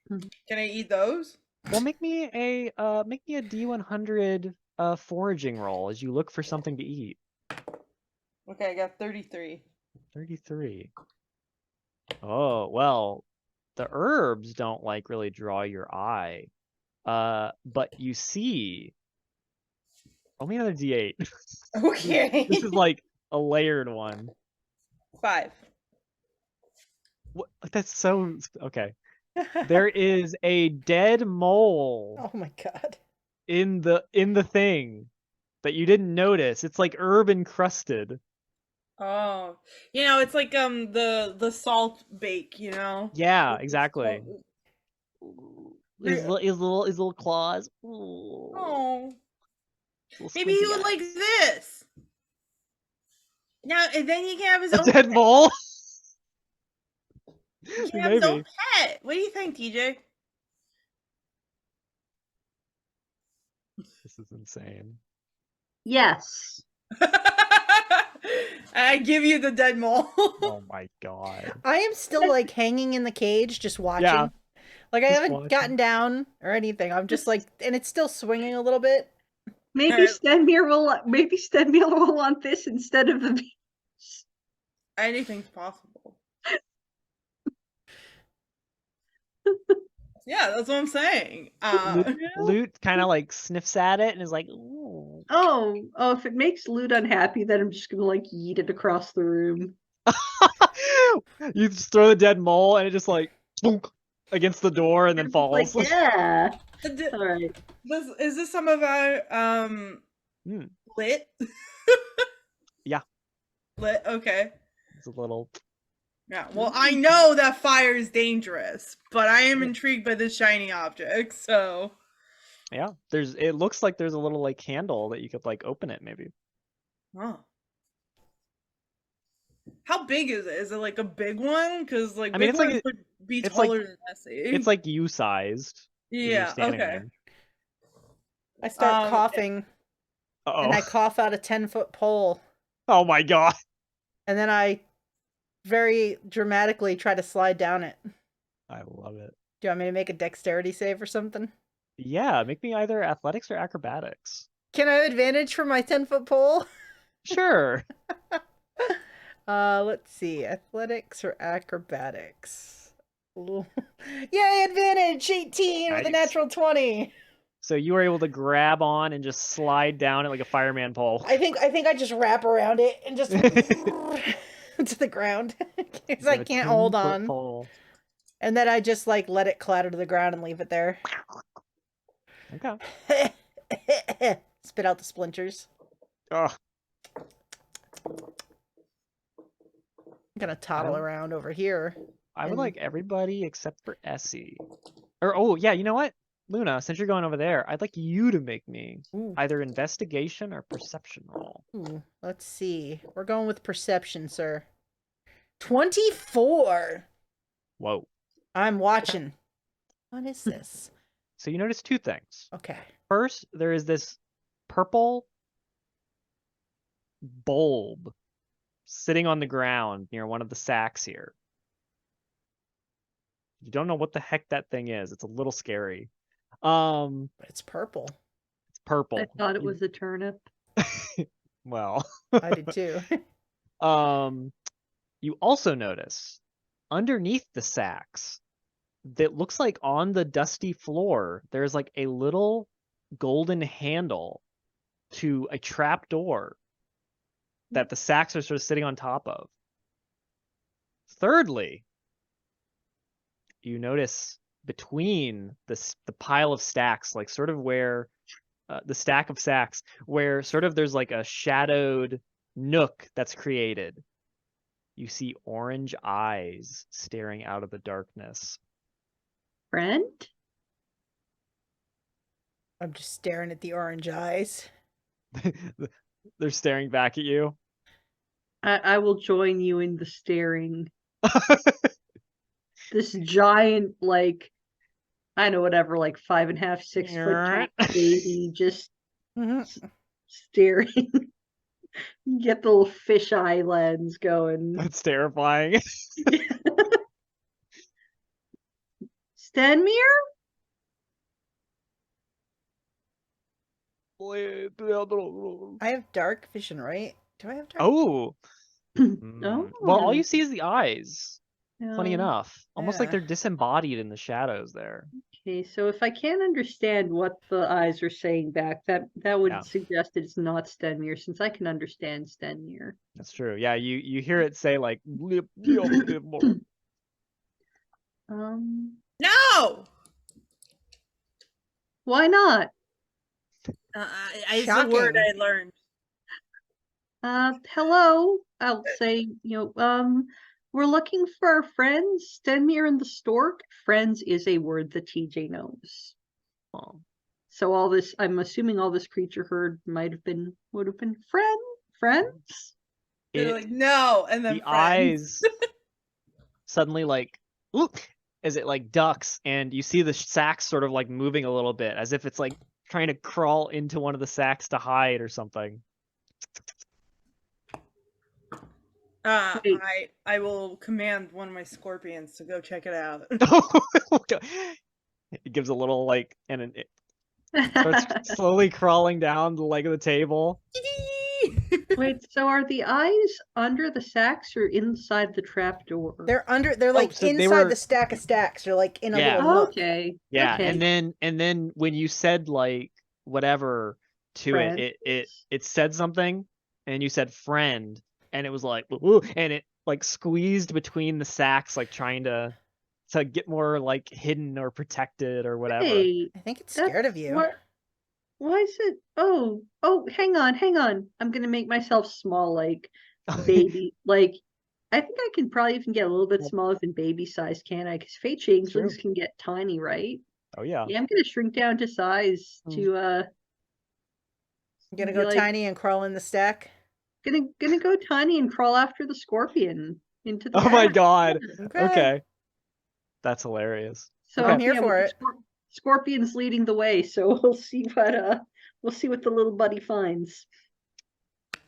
Can I eat those? Well, make me a D100 foraging roll as you look for something to eat. Okay, I got 33. 33. Oh, well, the herbs don't like really draw your eye. But you see, roll me another D8. Okay. This is like a layered one. 5. What? That's so okay. There is a dead mole Oh my god. in the thing that you didn't notice. It's like herb encrusted. Oh, it's like the salt bake, Yeah, With the exactly. salt- His little claws. Ooh, Oh, little maybe he squinty would like eyes. this. Now and then he can have his A own. dead mole. He can have his own Maybe. pet. What do you think, TJ? This is insane. Yes. I give you the dead mole. Oh my god. I am still like hanging in the cage, just watching. Yeah. Like I Just haven't watching. gotten down or anything. I'm just like, and it's still swinging a little bit. Maybe Alright. Stenmir will want this instead of the beans. Anything's possible. Yeah, that's what I'm saying. Loot kind of like sniffs at it and is like, ooh. Oh, if it makes Lute unhappy, then I'm just gonna like yeet it across the room. You just throw the dead mole and it just like boonk against the door and then It's like, falls. yeah. D- All right. Is this some of our Hmm. lit? Yeah. Lit. Okay. It's a little. Yeah. Well, I know that fire is dangerous, but I am intrigued by this shiny object. So. Yeah. It looks like there's a little like handle that you could like open it maybe. Oh. How big is it? Is it like a big one? Because like I mean, big it's like ones would be it's like- taller than Nessie. It's like you sized. yeah. Okay. I start Um, coughing, and I Oh. cough out a 10-foot pole, Oh my god. and then I very dramatically try to slide down it. I love it. Do you want me to make a dexterity save or something? Yeah, make me either athletics or acrobatics. Can I have advantage for my 10-foot pole? Sure. Let's see. Athletics or acrobatics? Yay, advantage! 18 with a Nice. natural 20. So you were able to grab on and just slide down it like a fireman pole. I think I just wrap around it and just to the ground because I You have a can't hold 10-foot on. pole. And then I just like let it clatter to the ground and leave it there. Okay. Spit out the splinters. Oh, I'm gonna toddle around over here. I would And- like everybody except for Essie. Or oh yeah, you know what? Luna, since you're going over there, I'd like you to make me Ooh. either investigation or perception roll. Ooh, let's see. We're going with perception, sir. 24. Whoa. I'm watching. What is this? So you notice two things. Okay. First, there is this purple bulb sitting on the ground near one of the sacks here. You don't know what the heck that thing is. It's a little scary. But it's purple. It's purple. I thought it was a turnip. Well. I did too. You also notice underneath the sacks that looks like on the dusty floor, there's like a little golden handle to a trap door that the sacks are sort of sitting on top of. Thirdly, you notice between the pile of stacks, like sort of where the stack of sacks, where sort of there's like a shadowed nook that's created. You see orange eyes staring out of the darkness. Friend? I'm just staring at the orange eyes. They're staring back at you. I will join you in the staring. This giant, like, I don't know, whatever, like 5.5, 6 foot tall baby just staring. Get the little fisheye lens going. That's terrifying. Stenmir? I have dark vision, right? Do I have dark? Oh. Oh. Well, all you see is the eyes. Funny Yeah. enough. Almost like Yeah. they're disembodied in the shadows there. Okay, so if I can't understand what the eyes are saying back, that would Yeah. suggest that it's not Stenmir, since I can understand Stenmir. That's true. Yeah, you hear it say like No! Why not? It's a word Shocking. I learned. Hello. I'll say, we're looking for our friends, Stenmir and the Stork. Friends is a word that TJ knows. Oh. So all this, I'm assuming all this creature herd would have been friends. They're like, no, and then The friends. eyes suddenly like look as it like ducks, and you see the sacks sort of like moving a little bit as if it's like trying to crawl into one of the sacks to hide or something. Wait. I will command one of my scorpions to go check it out. It gives a little like, and it starts slowly crawling down the leg of the table. Wait, so are the eyes under the sacks or inside the trapdoor? They're like so they inside were- the stack of stacks. They're like in a Yeah. little nook. Okay. Yeah, Okay. and then when you said like whatever to Friends. it said something, and you said friend, and it was like ooh, and it like squeezed between the sacks, like trying to get more like hidden or protected or whatever. Hey, I think it's scared of you. Why is it? Oh, hang on. I'm gonna make myself small, like baby. Like, I think I can probably even get a little bit smaller than baby size, can I? Because Fey changelings can get tiny, right? Oh yeah. Yeah, I'm gonna shrink down to size to You're gonna be go like- tiny and crawl in the stack. gonna go tiny and crawl after the scorpion into the. Oh my stack. god. Okay. Okay. That's hilarious. So I'm here for with it. the Scorpion's leading the way, so we'll see what the little buddy finds.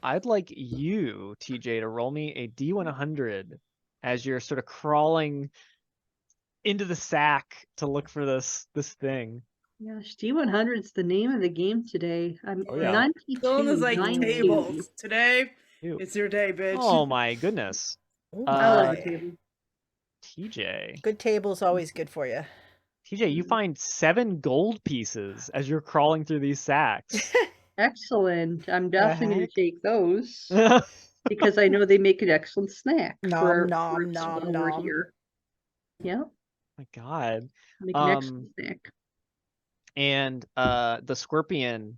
I'd like you, TJ, to roll me a D100 as you're sort of crawling into the sack to look for this thing. Gosh, D100 is the name of the game today. I'm Oh, yeah. 92. Dylan is like 92. tables. Today, Ew. it's your day, bitch. Oh my goodness. Oh I love my. the table. TJ. Good table's always good for you. TJ, you find 7 gold pieces as you're crawling through these sacks. Excellent. I'm definitely going heck? to take those Oh because I know they make an excellent snack Nom, for nom, us nom, while we're nom. here. Yeah, my god. make an excellent snack. And the scorpion,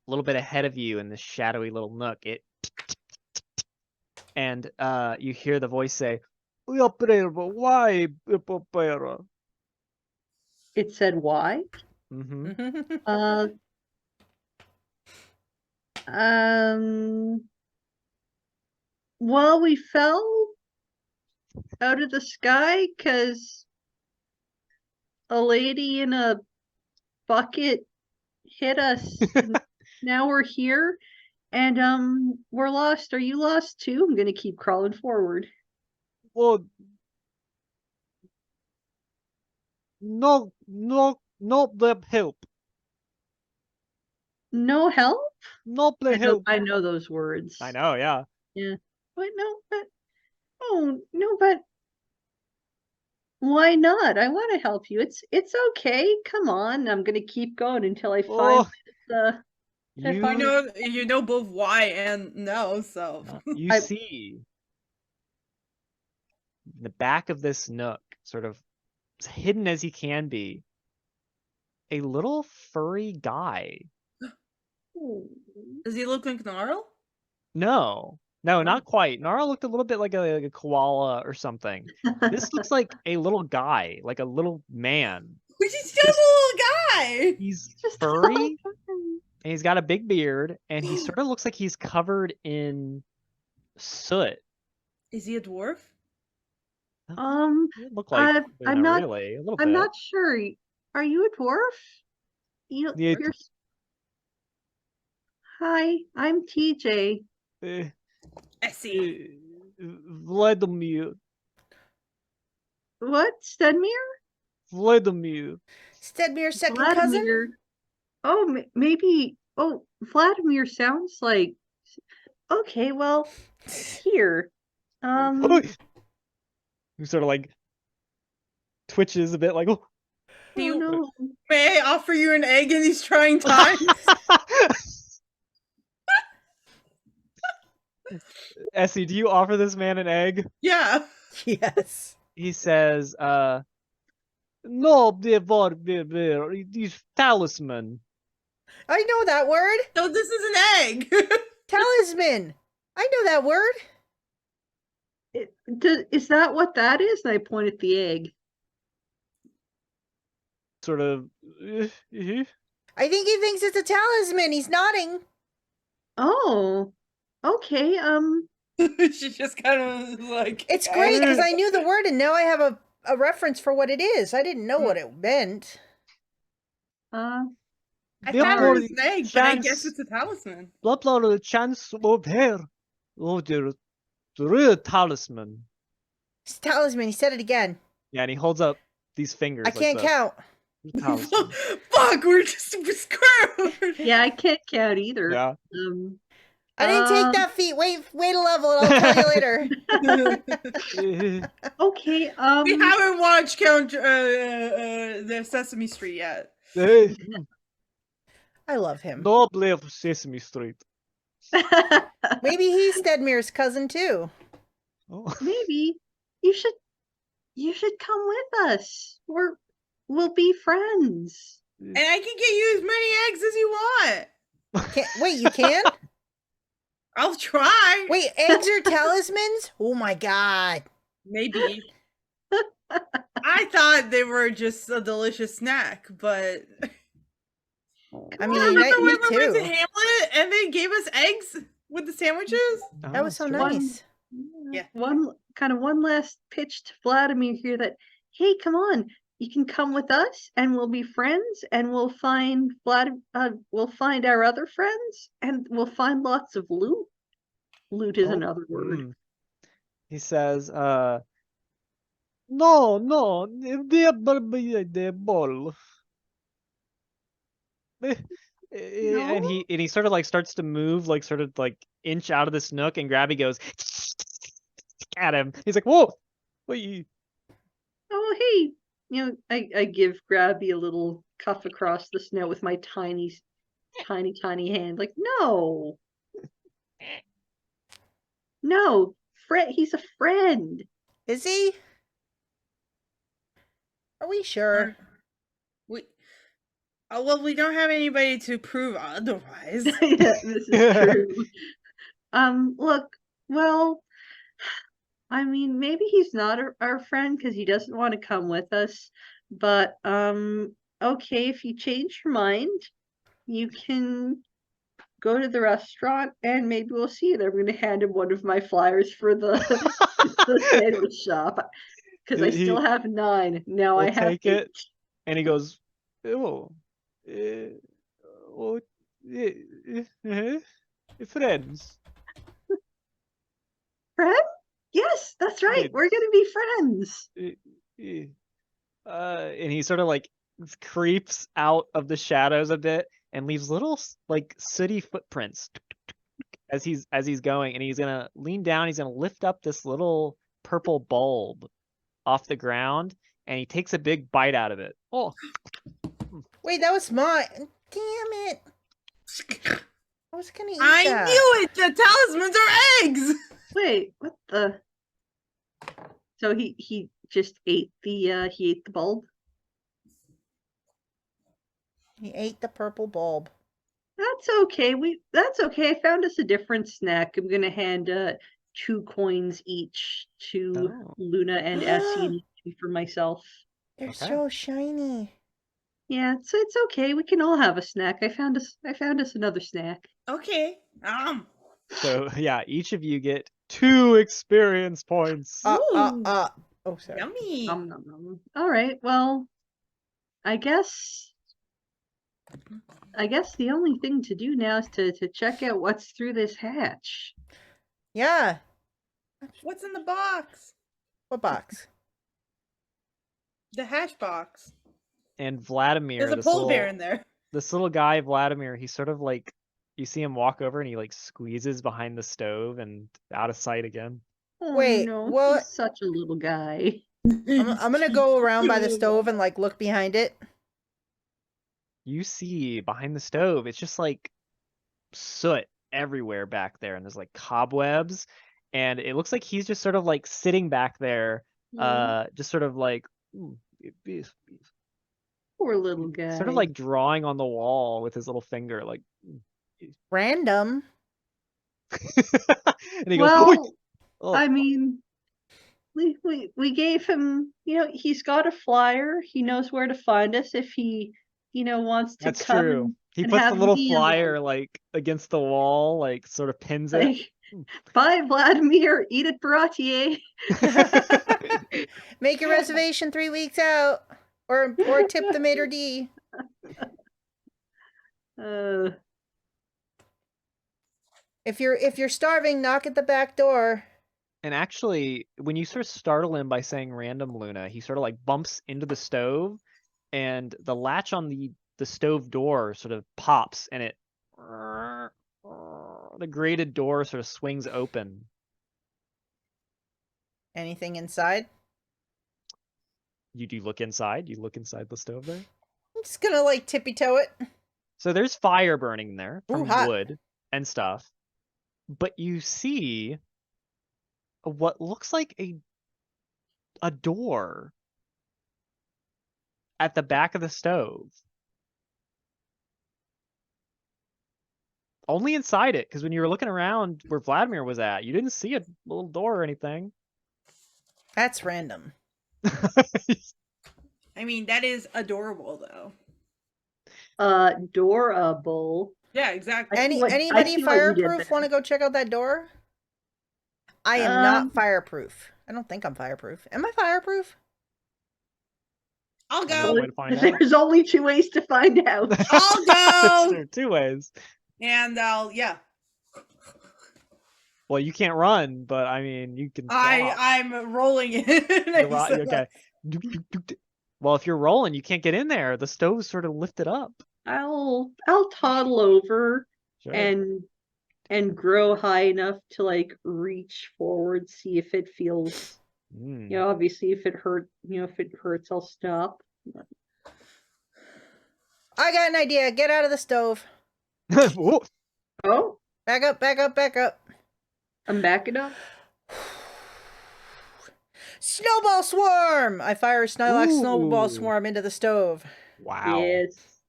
a little bit ahead of you in this shadowy little nook, and you hear the voice say, why? It said why? Mm-hmm. Well, we fell out of the sky because a lady in a bucket hit us. Now we're here, and we're lost. Are you lost too? I'm gonna keep crawling forward. Well, no, the help. No help? No play I help. know those words. I know, yeah. Yeah. But oh no, but why not? I want to help you. It's okay. Come on. I'm gonna keep going until I find Oh, the you You know both why and no, so you I- see in the back of this nook, sort of as hidden as he can be, a little furry guy. does he look like Gnarl? No, not quite. Nara looked a little bit like a koala or something. This looks like a little guy, like a little man. He's just a little guy. He's Just furry, and he's got a big beard, and he sort of looks like he's covered in soot. Is he a dwarf? He doesn't look like I'm not really a little I'm bit. not sure. Are you a dwarf? Yeah, You're... Hi, I'm TJ. I see. Vladimir. What? Stedmere? Vladimir. Stedmir's second cousin? Vladimir. Oh, maybe. Oh, Vladimir sounds like. Okay, well, here. He sort of like twitches a bit, like, oh. Do you, no. May I offer you an egg in these trying times? Essie, do you offer this man an egg? Yeah. Yes. He says, no, these talisman. I know that word. So this is an egg. Talisman. I know that word. Is that what that is? And I point at the egg. Sort of. I think he thinks it's a talisman. He's nodding. Oh, okay. She just kind of like. It's great because I knew the word and now I have a reference for what it is. I didn't know what it meant. Uh, I thought it was an egg, but I guess it's a talisman. The chance of hair. Oh, the real talisman. It's a talisman. He said it again. Yeah, and he holds up these fingers. I can't count. Talisman. Fuck, we're screwed. yeah, I can't count either. Yeah. I didn't take that feat. Wait a level and I'll tell you later. Okay, We haven't watched Count the Sesame Street yet. I love him. No play of Sesame Street. Maybe he's Stedmir's cousin too. Oh. Maybe you should come with us. We'll be friends. And I can get you as many eggs as you want. Wait, you can? I'll try. Wait, eggs are talismans? Oh my god. Maybe. I thought they were just a delicious snack, but I mean, remember me when we went to too. Hamlet and they gave us eggs with the sandwiches? That was so that's true. nice. Yeah. One last pitch to Vladimir here that, hey, come on, you can come with us and we'll be friends and we'll find we'll find our other friends and we'll find lots of loot. Loot is another word. He says, no, the ball. And he sort of like starts to move, like sort of like inch out of this nook, and Grabby goes at him. He's like, whoa, what you? Oh, hey, I give Grabby a little cuff across the snow with my tiny hand. Like, no, he's a friend. Is he? Are we sure? Well, we don't have anybody to prove otherwise. Yeah, this is true. Look, well, I mean, maybe he's not our friend because he doesn't want to come with us. But okay, if you change your mind, you can go to the restaurant and maybe we'll see it. I'm going to hand him one of my flyers for the sandwich shop because I still have 9. Now I have take it. And he goes, oh, oh, friends. Friend? Yes, that's right. Friends. We're gonna be friends. And he sort of like creeps out of the shadows a bit and leaves little like sooty footprints as he's going, and he's gonna lean down, he's gonna lift up this little purple bulb off the ground, and he takes a big bite out of it. Oh, Wait, that was mine. Damn it. I was gonna eat I that. knew it! The talismans are eggs! Wait, what the? So he just ate the bulb. He ate the purple bulb. That's okay. That's okay. I found us a different snack. I'm gonna hand 2 coins each to Oh. Luna and Essie and each for myself. They're Okay. so shiny. Yeah, it's okay. We can all have a snack. I found us another snack. Okay. So yeah, each of you get 2 experience points. Ooh. Oh, sorry. Yummy. Nom, nom, nom. All right. Well, I guess the only thing to do now is to check out what's through this hatch. Yeah. What's in the box? What box? The hash box. And Vladimir, There's a polar bear in there. this little guy, Vladimir, he sort of like, you see him walk over and he like squeezes behind the stove and out of sight again. Oh, Wait, no, what? he's such a little guy. I'm gonna go around by the stove and like look behind it. You see behind the stove, it's just like soot everywhere back there, and there's like cobwebs, and it looks like he's just sort of like sitting back there, just sort of like beef. Poor little guy. Sort of like drawing on the wall with his little finger, like. Random. And he goes, Well, oh. I mean, we gave him, he's got a flyer. He knows where to find us if he, wants to That's come. true. He and puts the have little me flyer along. like against the wall, like sort of pins it. Like, bye, Vladimir. Eat it, Baratier. Make your reservation 3 weeks out, or tip the maitre d'. If you're starving, knock at the back door. And actually, when you sort of startle him by saying random Luna, he sort of like bumps into the stove, and the latch on the stove door sort of pops, and it the grated door sort of swings open. Anything inside? You do look inside. You look inside the stove there. I'm just gonna like tippy toe it. So there's fire burning there Ooh, from hot. wood and stuff, but you see what looks like a door at the back of the stove. Only inside it, because when you were looking around where Vladimir was at, you didn't see a little door or anything. That's random. I mean, that is adorable, though. Adorable. Yeah, exactly. I see what you did Fireproof there. want to go check out that door? I am not fireproof. I don't think I'm fireproof. Am I fireproof? I'll No go. way to find out. There's only 2 ways to find out. I'll That's go. true, 2 ways. And yeah. Well, you can't run, but I mean, you can. I'm rolling it. You're okay. Well, if you're rolling, you can't get in there. The stove's sort of lifted up. I'll toddle over Sure. and grow high enough to like reach forward, see if it feels. Obviously, if it hurts, I'll stop. I got an idea. Get out of the stove. Whoa. Oh, Back up, back up, back up. I'm backing up. Snowball swarm! I fire a Snylock snowball Ooh. swarm into the stove. Wow. Yes.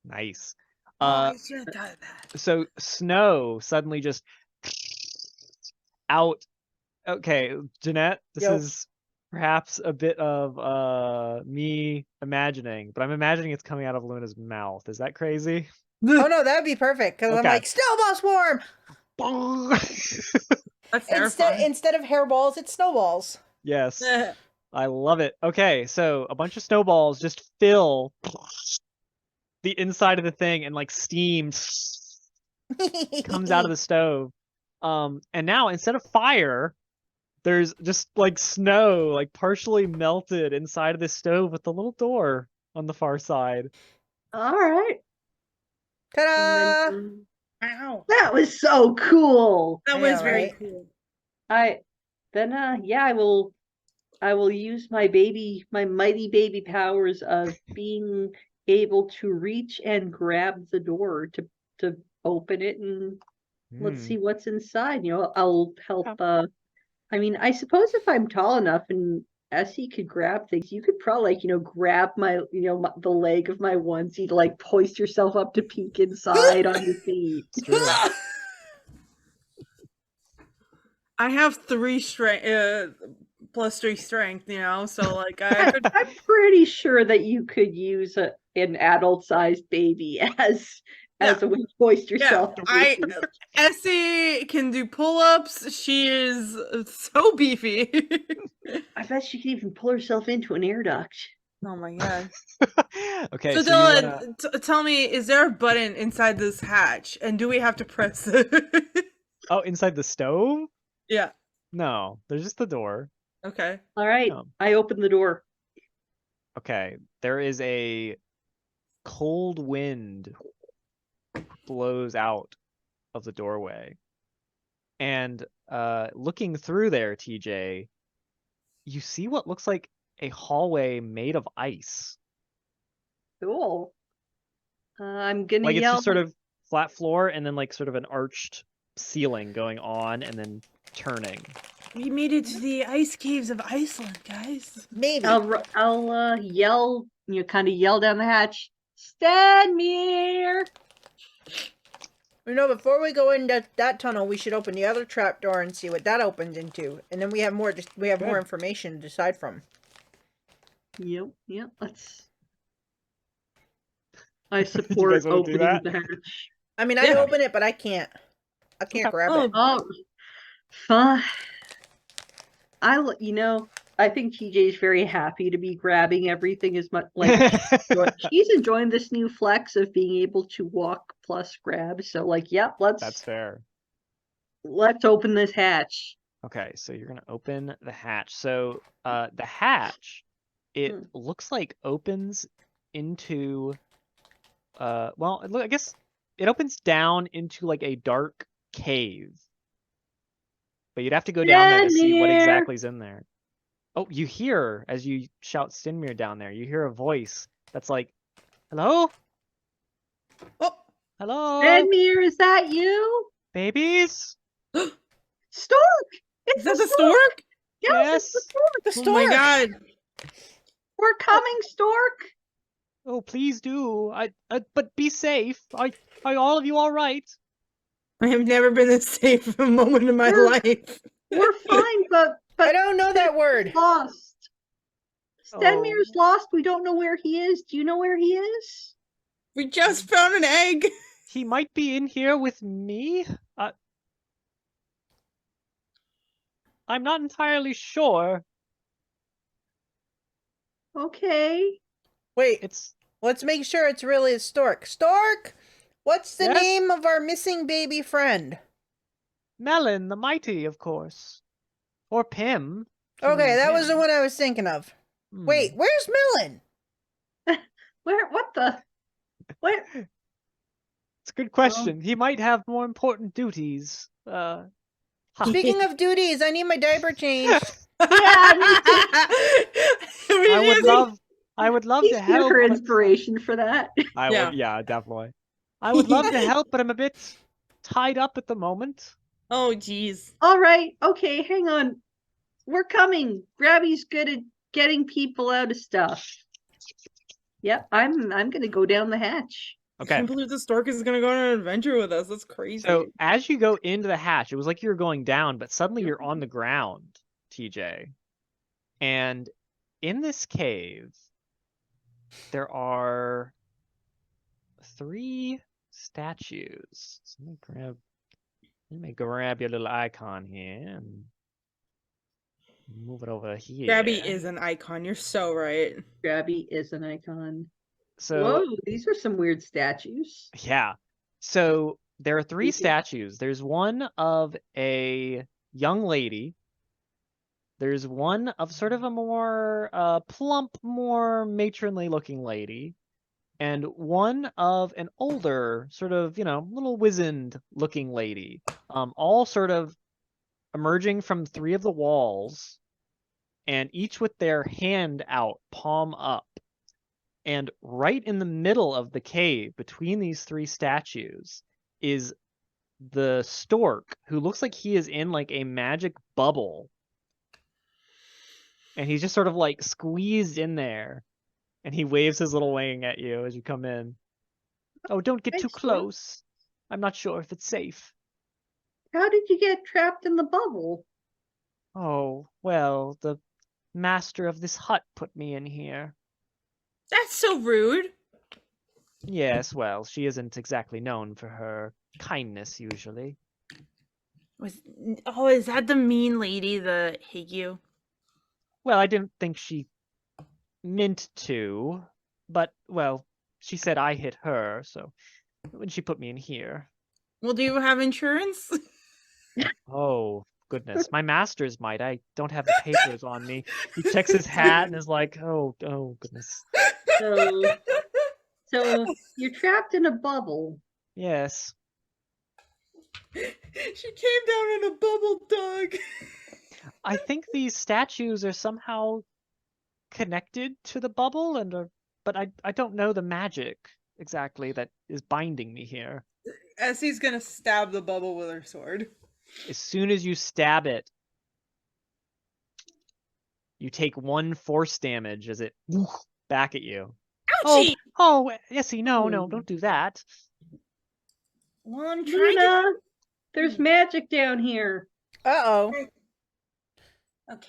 Nice. I should have done that. So snow suddenly just out. Okay, Jeanette, this Yo. is perhaps a bit of me imagining, but I'm imagining it's coming out of Luna's mouth. Is that crazy? Oh no, that'd be perfect, because I'm Okay. like, snowball swarm! That's terrifying. Instead of hairballs, it's snowballs. Yes. I love it. Okay, so a bunch of snowballs just fill the inside of the thing, and like steam comes out of the stove. And now instead of fire, there's just like snow, like partially melted inside of this stove with the little door on the far side. All right. Ta-da! And then, Wow. that was so cool. That I was know, very right? cool. Yeah, I will use my mighty baby powers of being able to reach and grab the door to open it, and let's see what's inside. I'll help. Okay. I mean, I suppose if I'm tall enough and Essie could grab things, you could probably grab the leg of my onesie to hoist yourself up to peek inside on your feet. It's true. I have 3 strength, plus 3 strength, so like I could. I'm pretty sure that you could use an adult-sized baby as a way to hoist yourself. Essie can do pull-ups. She is so beefy. I bet she could even pull herself into an air duct. Oh my god. Okay, So so you Dylan, wanna... tell me, is there a button inside this hatch, and do we have to press it? Oh, inside the stove? Yeah. No, there's just the door. Okay. All right, I open the door. Okay, there is a cold wind blows out of the doorway. And looking through there, TJ, you see what looks like a hallway made of ice. Cool. I'm gonna Like it's yell. just sort of flat floor and then like sort of an arched ceiling going on and then turning. We made it to the ice caves of Iceland, guys. Maybe. I'll yell, kind of yell down the hatch. Stanmere! Before we go into that tunnel, we should open the other trap door and see what that opens into, and then we have more. More information to decide from. Yep. I support opening the hatch. I mean, I open it, but I can't. I can't grab it. Oh, fine. I think TJ's very happy to be grabbing everything as much. She's enjoying this new flex of being able to walk plus grab. So That's fair. Let's open this hatch. Okay, so you're gonna open the hatch. So the hatch, it looks like opens into well, I guess it opens down into like a dark cave. But you'd have to go down there to see what exactly is in there. Oh, you hear, as you shout Sinmir down there, you hear a voice that's like, hello? Oh, hello? Sinmir, is that you? Babies? Stork! Is that the Stork? Yes, it's the Stork. Oh my god. We're coming, Stork. Oh, please do. But be safe. Are all of you all right? I have never been this safe a moment in my life. We're fine, but I don't know that word. Lost. Stenmir's lost. We don't know where he is. Do you know where he is? We just found an egg. He might be in here with me. I'm not entirely sure. Okay. Wait, let's make sure it's really a Stork. Stork! What's the name of our missing baby friend? Melon the Mighty, of course. Or Pim. Okay, that was the one I was thinking of. Wait, where's Melon? What the? Where? It's a good question. He might have more important duties. Speaking of duties, I need my diaper changed. I would love to help. Her inspiration for that. Yeah, definitely. I would love to help, but I'm a bit tied up at the moment. Oh, geez. All right. Okay, hang on. We're coming. Grabby's good at getting people out of stuff. Yep, I'm gonna go down the hatch. Okay. I can't believe the Stork is gonna go on an adventure with us. That's crazy. So as you go into the hatch, it was like you were going down, but suddenly you're on the ground, TJ. And in this cave, there are 3 statues. So let me grab your little icon here. And Move it over here. Grabby is an icon. You're so right. Grabby is an icon. So Whoa, these are some weird statues. yeah. So there are three Creepy. statues. There's one of a young lady. There's one of sort of a more plump, more matronly looking lady. And one of an older, sort of, little wizened looking lady. All sort of emerging from three of the walls, and each with their hand out, palm up. And right in the middle of the cave, between these three statues, is the Stork, who looks like he is in like a magic bubble. And he's just sort of like squeezed in there. And he waves his little wing at you as you come in. Oh, don't get too Thanks, Stork. close. I'm not sure if it's safe. How did you get trapped in the bubble? Oh, well, the master of this hut put me in here. That's so rude. Yes, well, she isn't exactly known for her kindness usually. Is that the mean lady that hit you? Well, I didn't think she meant to, but, well, she said I hit her, so when she put me in here. Well, do you have insurance? Oh, goodness. My master's might. I don't have the papers on me. He checks his hat and is like, oh, goodness. So you're trapped in a bubble. Yes. She came down in a bubble, Doug. I think these statues are somehow connected to the bubble, but I don't know the magic exactly that is binding me here. Essie's gonna stab the bubble with her sword. As soon as you stab it, you take 1 force damage as it back at you. Ouchie! Oh, Essie, no, don't do that. Well, I'm trying Luna, there's magic down here. Uh-oh. Okay.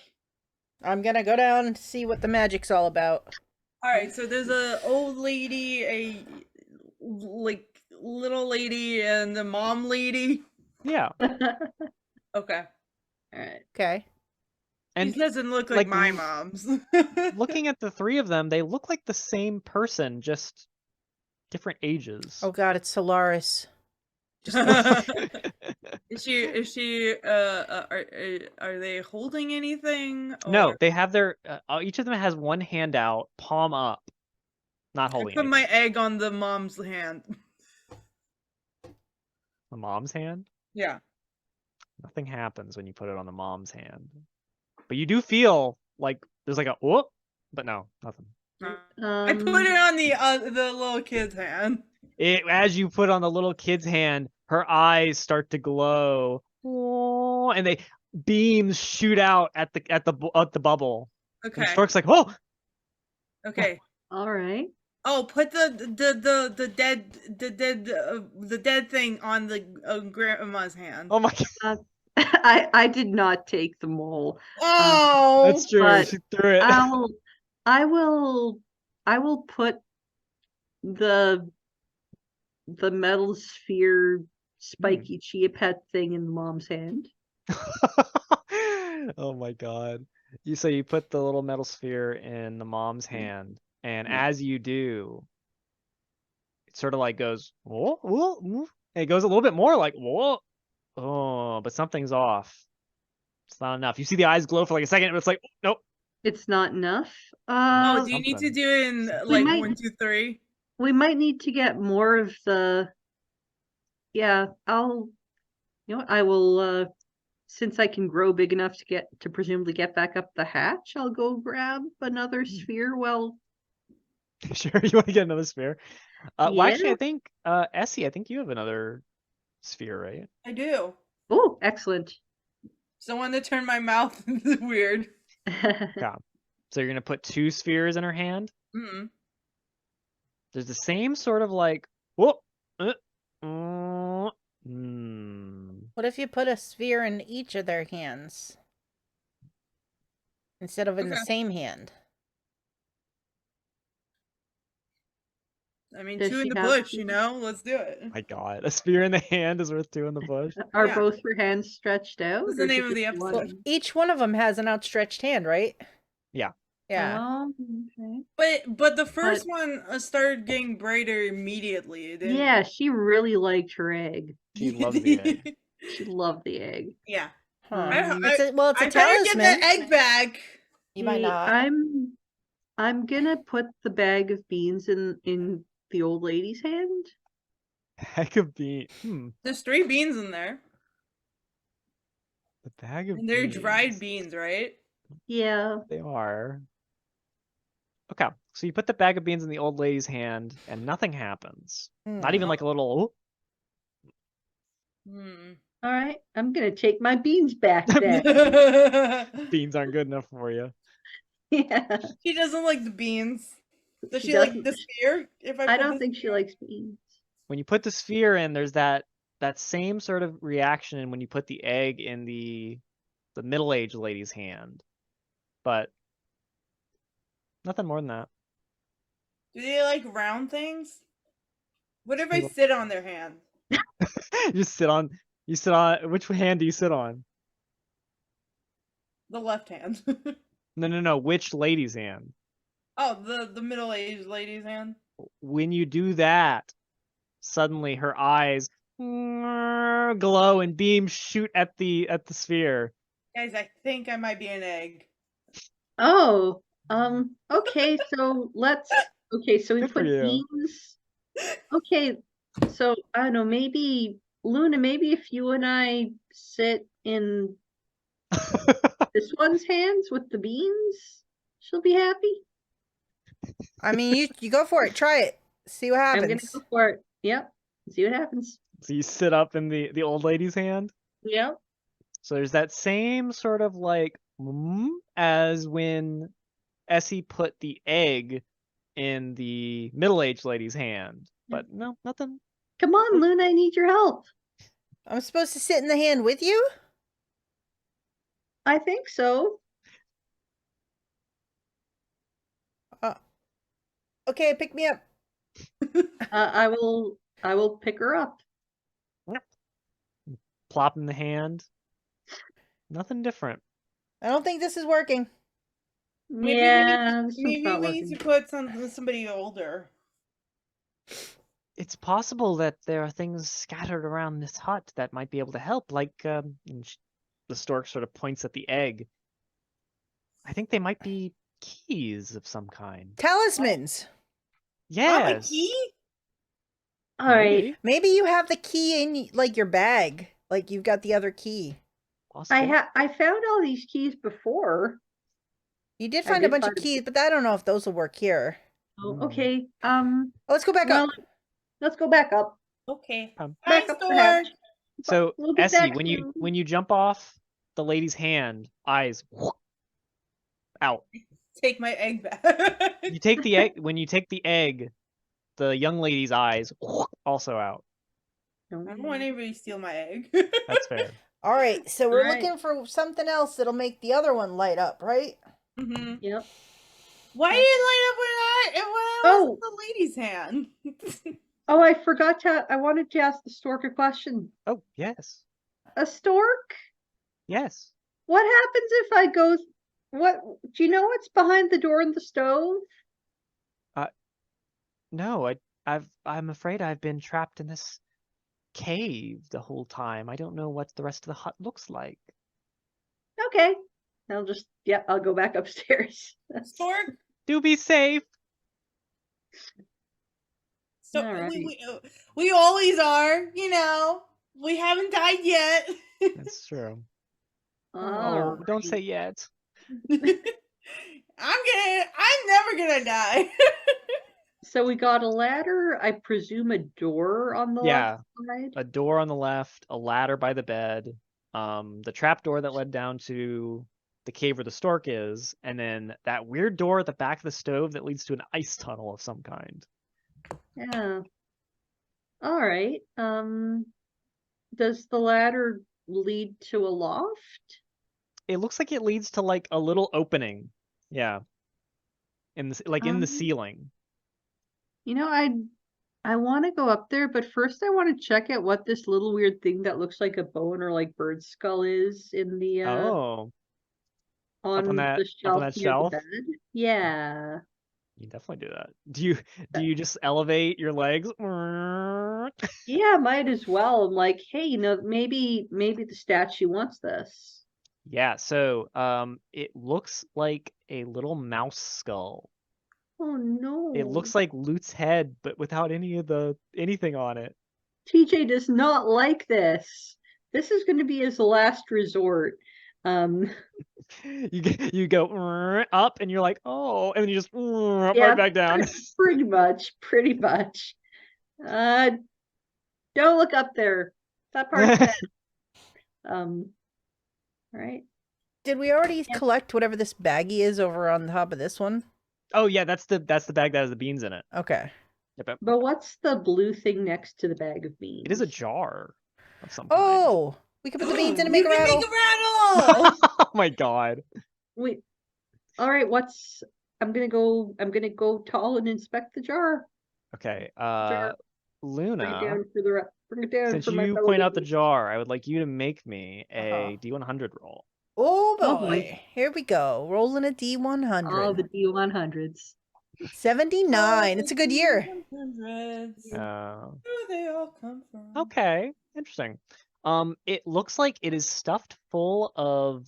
I'm gonna go down and see what the magic's all about. Alright, so there's a old lady, a little lady, and the mom lady. Yeah. Okay. Alright. Okay. And These doesn't look like my mom's. looking at the three of them, they look like the same person, just different ages. Oh god, it's Solaris. Is she are they holding anything? No, or- they have their each of them has one hand out, palm up, not I holding put anything. my egg on the mom's hand. The mom's hand? Yeah. Nothing happens when you put it on the mom's hand. But you do feel like there's like a whoop, but no, nothing. I put it on the little kid's hand. As you put on the little kid's hand, her eyes start to glow, and they beams shoot out at the bubble. Okay. And Stork's like, oh, Okay. All right. Oh, put the dead thing on the grandma's hand. oh my god, I did not take the mole. Oh, that's true. but She threw it. I will put the metal sphere spiky chia pet thing in the mom's hand. Oh my god. You put the little metal sphere in the mom's hand, and as you do, it sort of like goes, whoa, whoa, whoa. And it goes a little bit more like, whoa. Oh, but something's off. It's not enough. You see the eyes glow for like a second, but it's like, nope. It's not enough. oh, do you need to something. do it in We like might- 1, 2, 3? We might need to get more of the. Yeah, I will. Since I can grow big enough to presumably get back up the hatch, I'll go grab another sphere. Well, Sure, you want to get another sphere? Well, actually, Yeah. I think, Essie, I think you have another sphere, right? I do. oh, excellent. Someone to turn my mouth into weird. Yeah. So you're gonna put 2 spheres in her hand. Mm. There's the same sort of like, whoop, What if you put a sphere in each of their hands? Instead of in the Okay. same hand. I mean, Does 2 in she the have bush, to- you know? Let's do it. My God, a spear in the hand is worth 2 in the bush. Are Yeah. both her hands stretched out? What's the or is name it of the just episode? Well, one? each one of them has an outstretched hand, right? Yeah. Yeah. Oh, okay. But the first one started getting brighter immediately. It didn't... Yeah, she really liked her egg. She loves the egg. She loved the egg. Yeah. Huh. Um, It's a I better get talisman. that egg back. You might Hey, not. I'm gonna put the bag of beans in the old lady's hand. Bag of beans. There's 3 beans in there. The bag of And they're beans. dried beans, right? Yeah. They are. Okay, so you put the bag of beans in the old lady's hand, and nothing happens. Not even Hmm. like a little. Hmm. All right. I'm gonna take my beans back then. Beans aren't good enough for you. Yeah. She doesn't like the beans. Does She she like doesn't. the spear? If I put don't the think she spear- likes beans. When you put the sphere in, there's that same sort of reaction when you put the egg in the middle-aged lady's hand, but nothing more than that. Do they like round things? What if I They- sit on their hand? You sit on. Which hand do you sit on? The left hand. No. Which lady's hand? Oh, the middle-aged lady's hand. When you do that, suddenly her eyes glow and beams shoot at the sphere. Guys, I think I might be an egg. Oh. Okay. So so we Good for put you. beans. Okay. So I don't know. Maybe Luna. Maybe if you and I sit in this one's hands with the beans, she'll be happy. I mean, you go for it. Try it. See what I'm happens. gonna go for it. Yep. See what happens. So you sit up in the old lady's hand. Yep. So there's that same sort of like as when Essie put the egg in the middle-aged lady's hand. But no, nothing. Come on, Luna. I need your help. I'm supposed to sit in the hand with you? I think so. Okay, pick me up. I will pick her up. Plop in the hand. Nothing different. I don't think this is working. Maybe Yeah, this one's maybe not we need working. to put somebody older. It's possible that there are things scattered around this hut that might be able to help, like the stork sort of points at the egg. I think they might be keys of some kind. Talismans. Have a Yes. key? All right. maybe, Maybe you have the key in like your bag. Like you've got the other key. possible. I found all these keys before. You did I find a did bunch of find a keys, but I don't know if those will work here. Oh, Mm. okay. Oh, let's go back Well, up. let's go back up. Okay. Um, Hi, Back up the Stork. hatch. So We'll get Essie, back when soon. you jump off the lady's hand, eyes out. Take my egg back. You take the egg. When you take the egg, the young lady's eyes also out. I don't want anybody to steal my egg. That's fair. All right, so we're Alright. looking for something else that'll make the other one light up, right? hmm Yep. Why did it light up when I was in the lady's hand? Oh, I forgot to. I wanted to ask the stork a question. Oh yes, A stork? yes. What happens if I go? What do you know? What's behind the door in the stove? No, I'm afraid I've been trapped in this cave the whole time. I don't know what the rest of the hut looks like. Okay. I'll go back upstairs. Stork? Do be safe. So Alright. we always are, you know. We haven't died yet. That's true. Oh, Don't say yet. I'm never gonna die. So we got a ladder, I presume a door on the Yeah. left side. A door on the left, a ladder by the bed, the trap door that led down to the cave where the stork is, and then that weird door at the back of the stove that leads to an ice tunnel of some kind. Yeah. All right. Does the ladder lead to a loft? It looks like it leads to like a little opening. Yeah. In the in the Um, ceiling. You know, I want to go up there, but first I want to check out what this little weird thing that looks like a bone or like bird skull is in the Oh, on the up on shelf that near the shelf. bed. Yeah. You can definitely do that. Do you just elevate your legs? Yeah, might as well. I'm like, hey, maybe the statue wants this. Yeah, so it looks like a little mouse skull. Oh no. It looks like Lute's head, but without anything on it. TJ does not like this. This is going to be his last resort. You go up and you're like, oh, and then you just Yeah, right back down. pretty much. Don't look up there. That part's bad. Right. Did we already Yeah. collect whatever this baggie is over on top of this one? Oh yeah, that's the bag that has the beans in it. Okay. Yep. But what's the blue thing next to the bag of beans? It is a jar of some kind. Oh, we can put the beans in and make a You can rattle. make a rattle! Oh my god. Wait. All right, I'm gonna go tall and inspect the jar. Okay. Jar. Bring it Luna, down bring it down since for my you fellow point out the babies. jar, I would like you to make me Uh-huh. a D100 roll. Oh boy. Oh, boy. Here we go. Rolling a Oh, D100. the D100s. 79. It's a good year. 100s. Uh, Where they all come from. okay, interesting. It looks like it is stuffed full of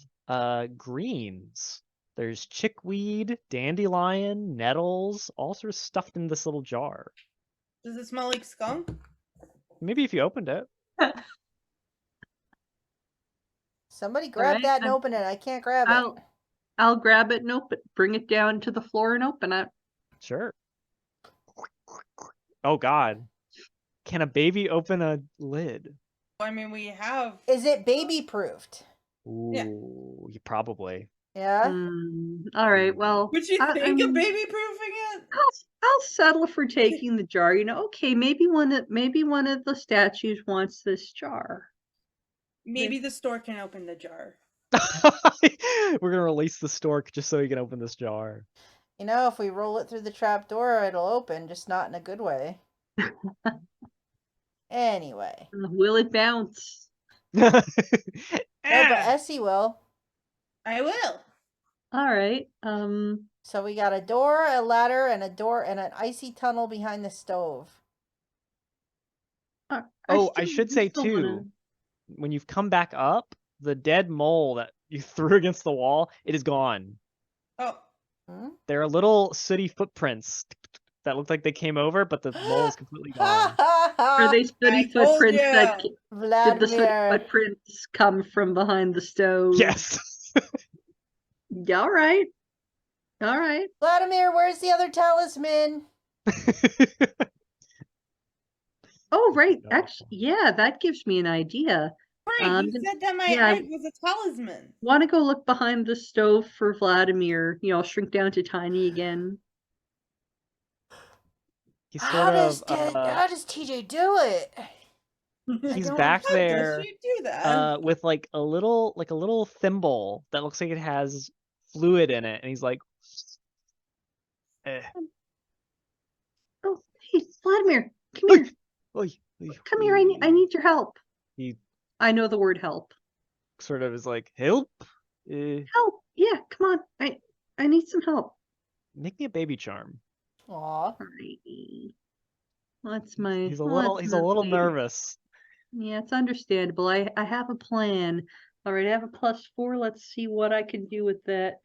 greens. There's chickweed, dandelion, nettles, all sort of stuffed in this little jar. Does it smell like skunk? Maybe if you opened it. Somebody grab Alright, that and open it. I can't grab it. I'll grab it and bring it down to the floor and open it. Sure. Oh god. Can a baby open a lid? I mean, we have. Is it baby proofed? Ooh, you probably. Yeah. All right. Well, Would you think of baby proofing it? I'll settle for taking the jar. Okay, maybe one of the statues wants this jar. Maybe the store can open the jar. We're gonna release the stork just so he can open this jar. You know, if we roll it through the trap door, it'll open, just not in a good way. Anyway. Will it bounce? No, but Essie will. I will. All right. So we got a door, a ladder, and an icy tunnel behind the stove. I should say too, when you've come back up, the dead mole that you threw against the wall, it is gone. Oh. There are little sooty footprints that look like they came over, but the mole is completely gone. Are they sooty footprints that did the sooty Vladimir. footprints come from behind the stove? Yes. Yeah, all right. All right. Vladimir, where's the other talisman? Oh, right. No. Actually, yeah, that gives me an idea. Right, you said that my egg was a talisman. Want to go look behind the stove for Vladimir? Shrink down to tiny again. He's How sort does TJ do it? he's back there How does she do that? with like a little thimble that looks like it has fluid in it, and he's like, eh. Oh, hey, Vladimir, come here. Come here. I need your help. I know the word help. Sort of is like, help. Help. Yeah, come on. I need some help. Make me a baby charm. Aw. Alrighty. That's my. He's a little nervous. Yeah, it's understandable. I have a plan. All right, I have a +4. Let's see what I can do with that.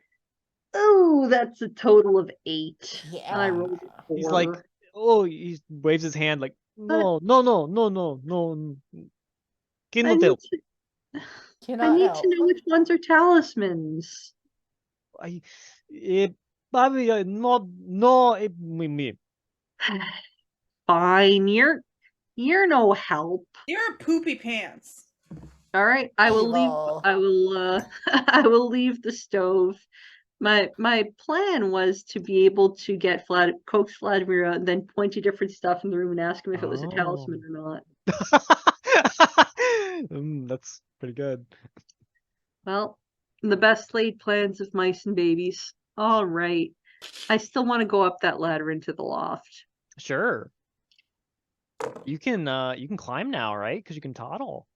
Oh, that's a total of 8. Yeah. I rolled a 4. He's like, oh, he waves his hand like, no. Cannot help. I Cannot need help. to know which ones are talismans. Probably no, me. Fine, you're no help. You're poopy pants. All right, I will Evil. leave. I will leave the stove. My plan was to be able to get coax Vladimir out and then point to different stuff in the room and ask him if it was a talisman or not. That's pretty good. Well, the best laid plans of mice and babies. All right. I still want to go up that ladder into the loft. Sure. You can climb now, right? Because you can toddle.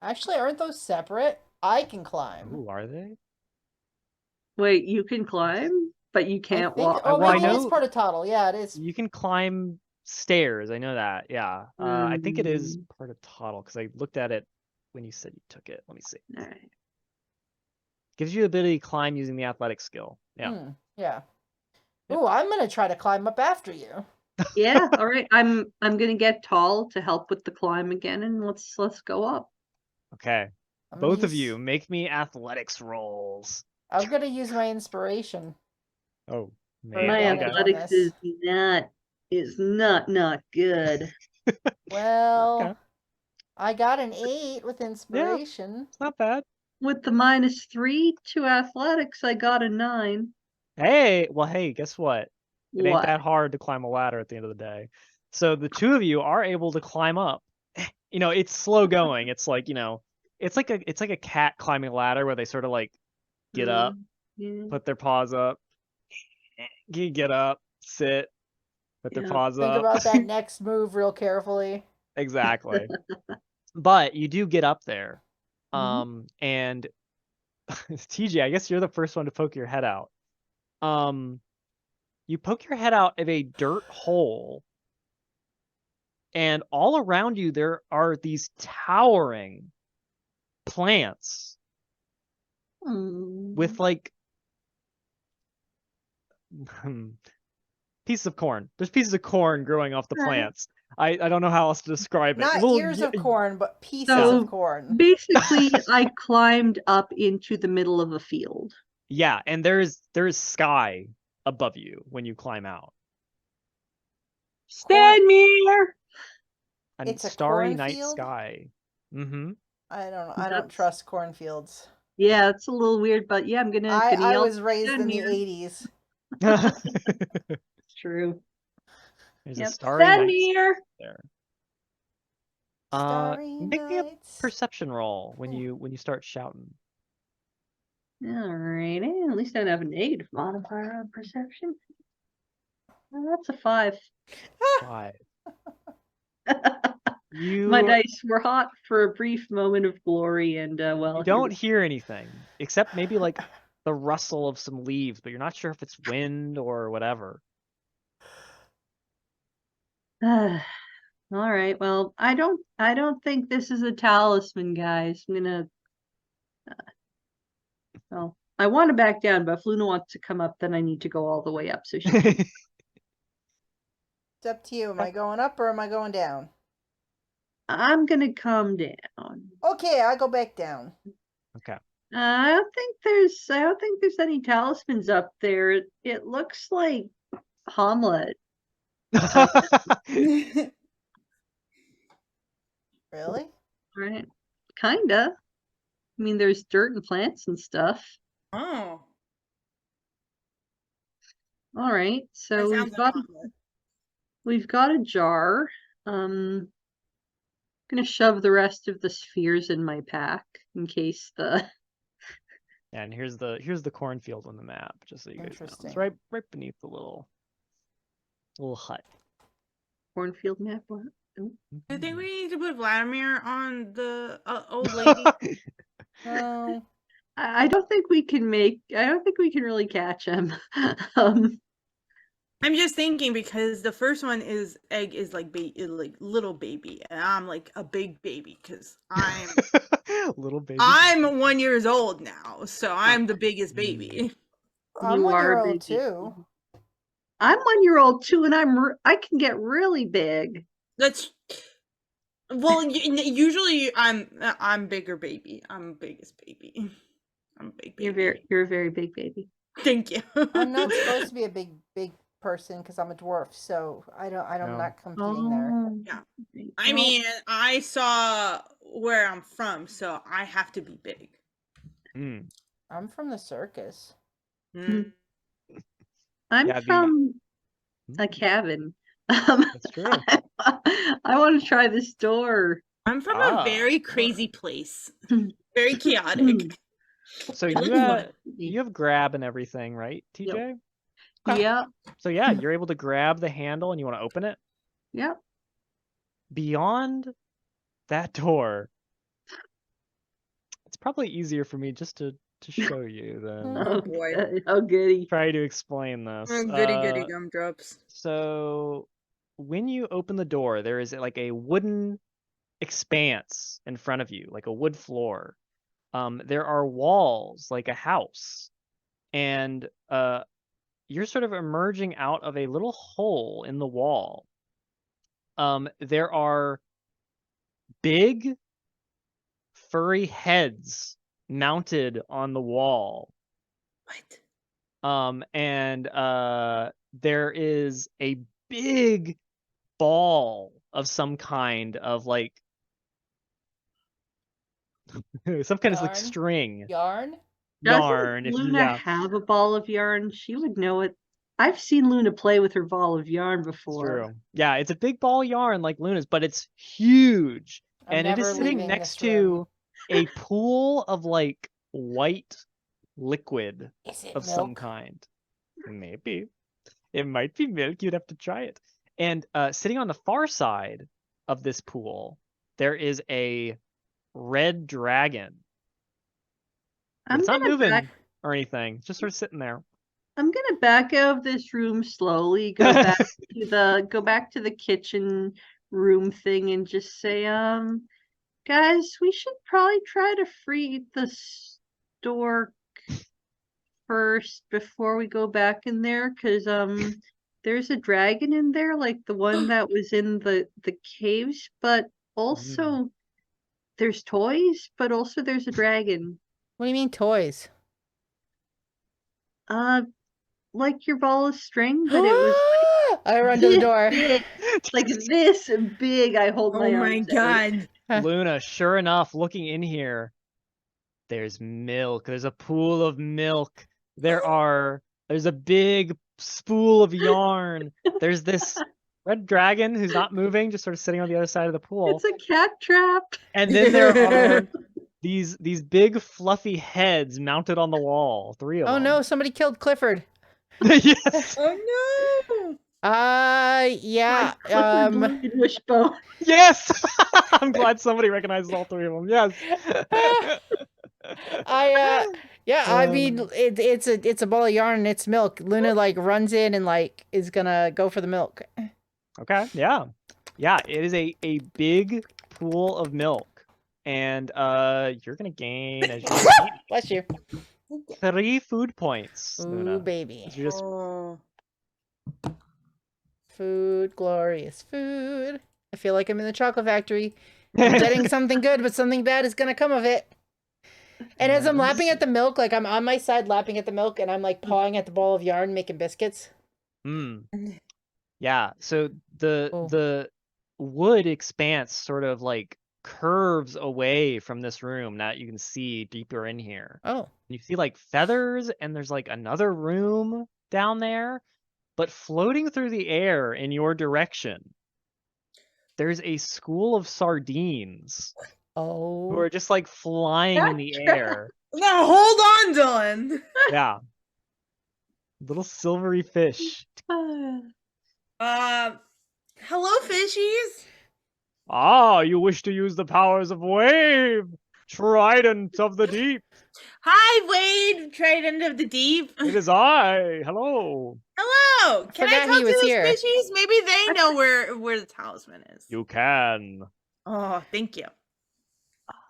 Actually, aren't those separate? I can climb. Ooh, are they? Wait, you can climb, but you I can't think. walk. Oh, well, I maybe it is know- part of toddle. Yeah, it is. You can climb stairs. I know that. Yeah. I think it is part of toddle because I looked at it when you said you took it. Let me see. All right. Gives you the ability to climb using the athletic skill. Yeah. Yeah. Yep. Ooh, I'm gonna try to climb up after you. Yeah, all right. I'm gonna get tall to help with the climb again, and let's go up. Okay. I'm gonna Both of use- you make me athletics rolls. I'm gonna use my inspiration. Oh For man. My advantage Okay. on athletics this. is not good. Well, Okay. I got an 8 with inspiration. It's not bad. With the -3 to athletics, I got a 9. Hey, well, hey, guess what? It ain't What? that hard to climb a ladder at the end of the day. So the two of you are able to climb up. You know, it's slow going. It's like, it's like a cat climbing a ladder where they sort of like get up, Yeah. put their paws up, get up, sit, put their Yeah. paws Think up. about that next move real carefully. Exactly. But you do get up there. Mhm. And TJ, I guess you're the first one to poke your head out. You poke your head out of a dirt hole, and all around you there are these towering plants with like pieces of corn. There's pieces of corn growing off the plants. I don't know how else to describe it. Not Little ears of corn, but pieces So, of corn. Basically, I climbed up into the middle of a field. Yeah, and there's sky above you when you climb out. Stanmere! And It's a starry night cornfield? sky. Mm-hmm. I don't know. I don't That's- trust cornfields. Yeah, it's a little weird, but yeah, I'm gonna I yell was raised in the Stanmere. 80s. It's true. There's a Yep. starry night Stanmere! there. Starry Make me a nights. perception roll when you start shouting. Alrighty, at least I don't have a negative modifier on perception. Well, that's a 5. 5. My You dice were hot for a brief moment of glory, and well, you don't hear anything except maybe like the rustle of some leaves, but you're not sure if it's wind or whatever. All right. Well, I don't think this is a talisman, guys. I'm gonna. Well, I want to back down, but if Luna wants to come up, then I need to go all the way up. So she. It's up to you. Am I going up or am I going down? I'm gonna come down. Okay, I go back down. Okay. I don't think there's any talismans up there. It looks like Hamlet. Really? Right. Kinda. I mean, there's dirt and plants and stuff. Oh, All right. that So sounds like omelet. we've got a jar. Gonna shove the rest of the spheres in my pack in case the And here's the cornfield on the map, just so you guys know. Interesting. It's right beneath the little hut. cornfield map. What? Oh. I think we need to put Vladimir on the old lady. No. I don't think we can really catch him. um, I'm just thinking because the first one is egg is like like little baby, and I'm like a big baby because Little baby. I'm 1 year old now, so I'm the biggest baby. I'm You 1 year are old baby. too. I'm 1 year old too, and I can get really big. That's well, usually I'm bigger baby. I'm biggest baby. I'm a big baby. You're a very big baby. Thank you. I'm not supposed to be a big person because I'm a dwarf, so I'm No. not competing there. Yeah. Right. I mean, I saw where I'm from, so I have to be big. Mm. I'm from the circus. Mm. I'm Yeah, from a cabin. That's true. I want to try this door. I'm from Ah, a very sure. crazy place. Very chaotic. So It you looks have fun. you have grab and everything, right, TJ? Yeah. So yeah, you're able to grab the handle and you want to open it. Yep. beyond that door, it's probably easier for me just to show you than Oh boy. Oh goody. try to explain this. Oh, goody gumdrops. So when you open the door, there is like a wooden expanse in front of you, like a wood floor. There are walls like a house, and you're sort of emerging out of a little hole in the wall. There are big furry heads mounted on the wall. What? And there is a big ball of some kind of like some kind of like Yarn? string. Yarn? Yarn, Doesn't if you Luna yeah. have a ball of yarn? She would know it. I've seen Luna play with her ball of yarn It's before. true. Yeah, it's a big ball of yarn like Luna's, but it's huge. I'm And it is never sitting leaving next this room. to a pool of like white liquid Is it of milk? some kind. Maybe. It might be milk. You'd have to try it. And sitting on the far side of this pool, there is a red dragon. But I'm it's not gonna moving back. or anything. It's just sort of sitting there. I'm gonna back out of this room slowly. Go back to the kitchen room thing and just say, guys, we should probably try to free the stork first before we go back in there, because there's a dragon in there, like the one that was in the caves, but also there's toys, but also there's a dragon. What do you mean toys? Like your ball of string, but it was I run to the this door. big, like this big. I hold Oh my my arms out. god. Luna, sure enough, looking in here, there's milk. There's a pool of milk. There's a big spool of yarn. There's this red dragon who's not moving, just sort of sitting on the other side of the pool. It's a cat trap. And then there are these big fluffy heads mounted on the wall. 3 of Oh them. no, somebody killed Clifford. Yes. Oh no. Yeah. My Clifford Blue wishbone. Yes. I'm glad somebody recognizes all 3 of them. Yes. I mean it's a ball of yarn and it's milk. Luna like runs in and like is gonna go for the milk. Okay. Yeah. Yeah. It is a big pool of milk, and you're gonna gain as you Bless you. 3 food points. Ooh, Luna. baby. You're just Oh. Food, glorious food. I feel like I'm in the chocolate factory. I'm getting something good, but something bad is gonna come of it. And as I'm lapping at the milk, like I'm on my side lapping at the milk, and I'm like pawing at the ball of yarn, making biscuits. Yeah. So Oh. the wood expanse sort of like curves away from this room that you can see deeper in here. Oh. You see like feathers, and there's like another room down there, but floating through the air in your direction, there's a school of sardines who Oh. are just like flying in the air. Now hold on, Dylan. Yeah. Little silvery fish. Hello, fishies. Ah, you wish to use the powers of wave, trident of the deep. Hi, Wade, Trident of the Deep. It is I. Hello. Hello. Can I Forgot talk he to was those here. fishies? Maybe they know where the talisman is. You can. Oh, thank you.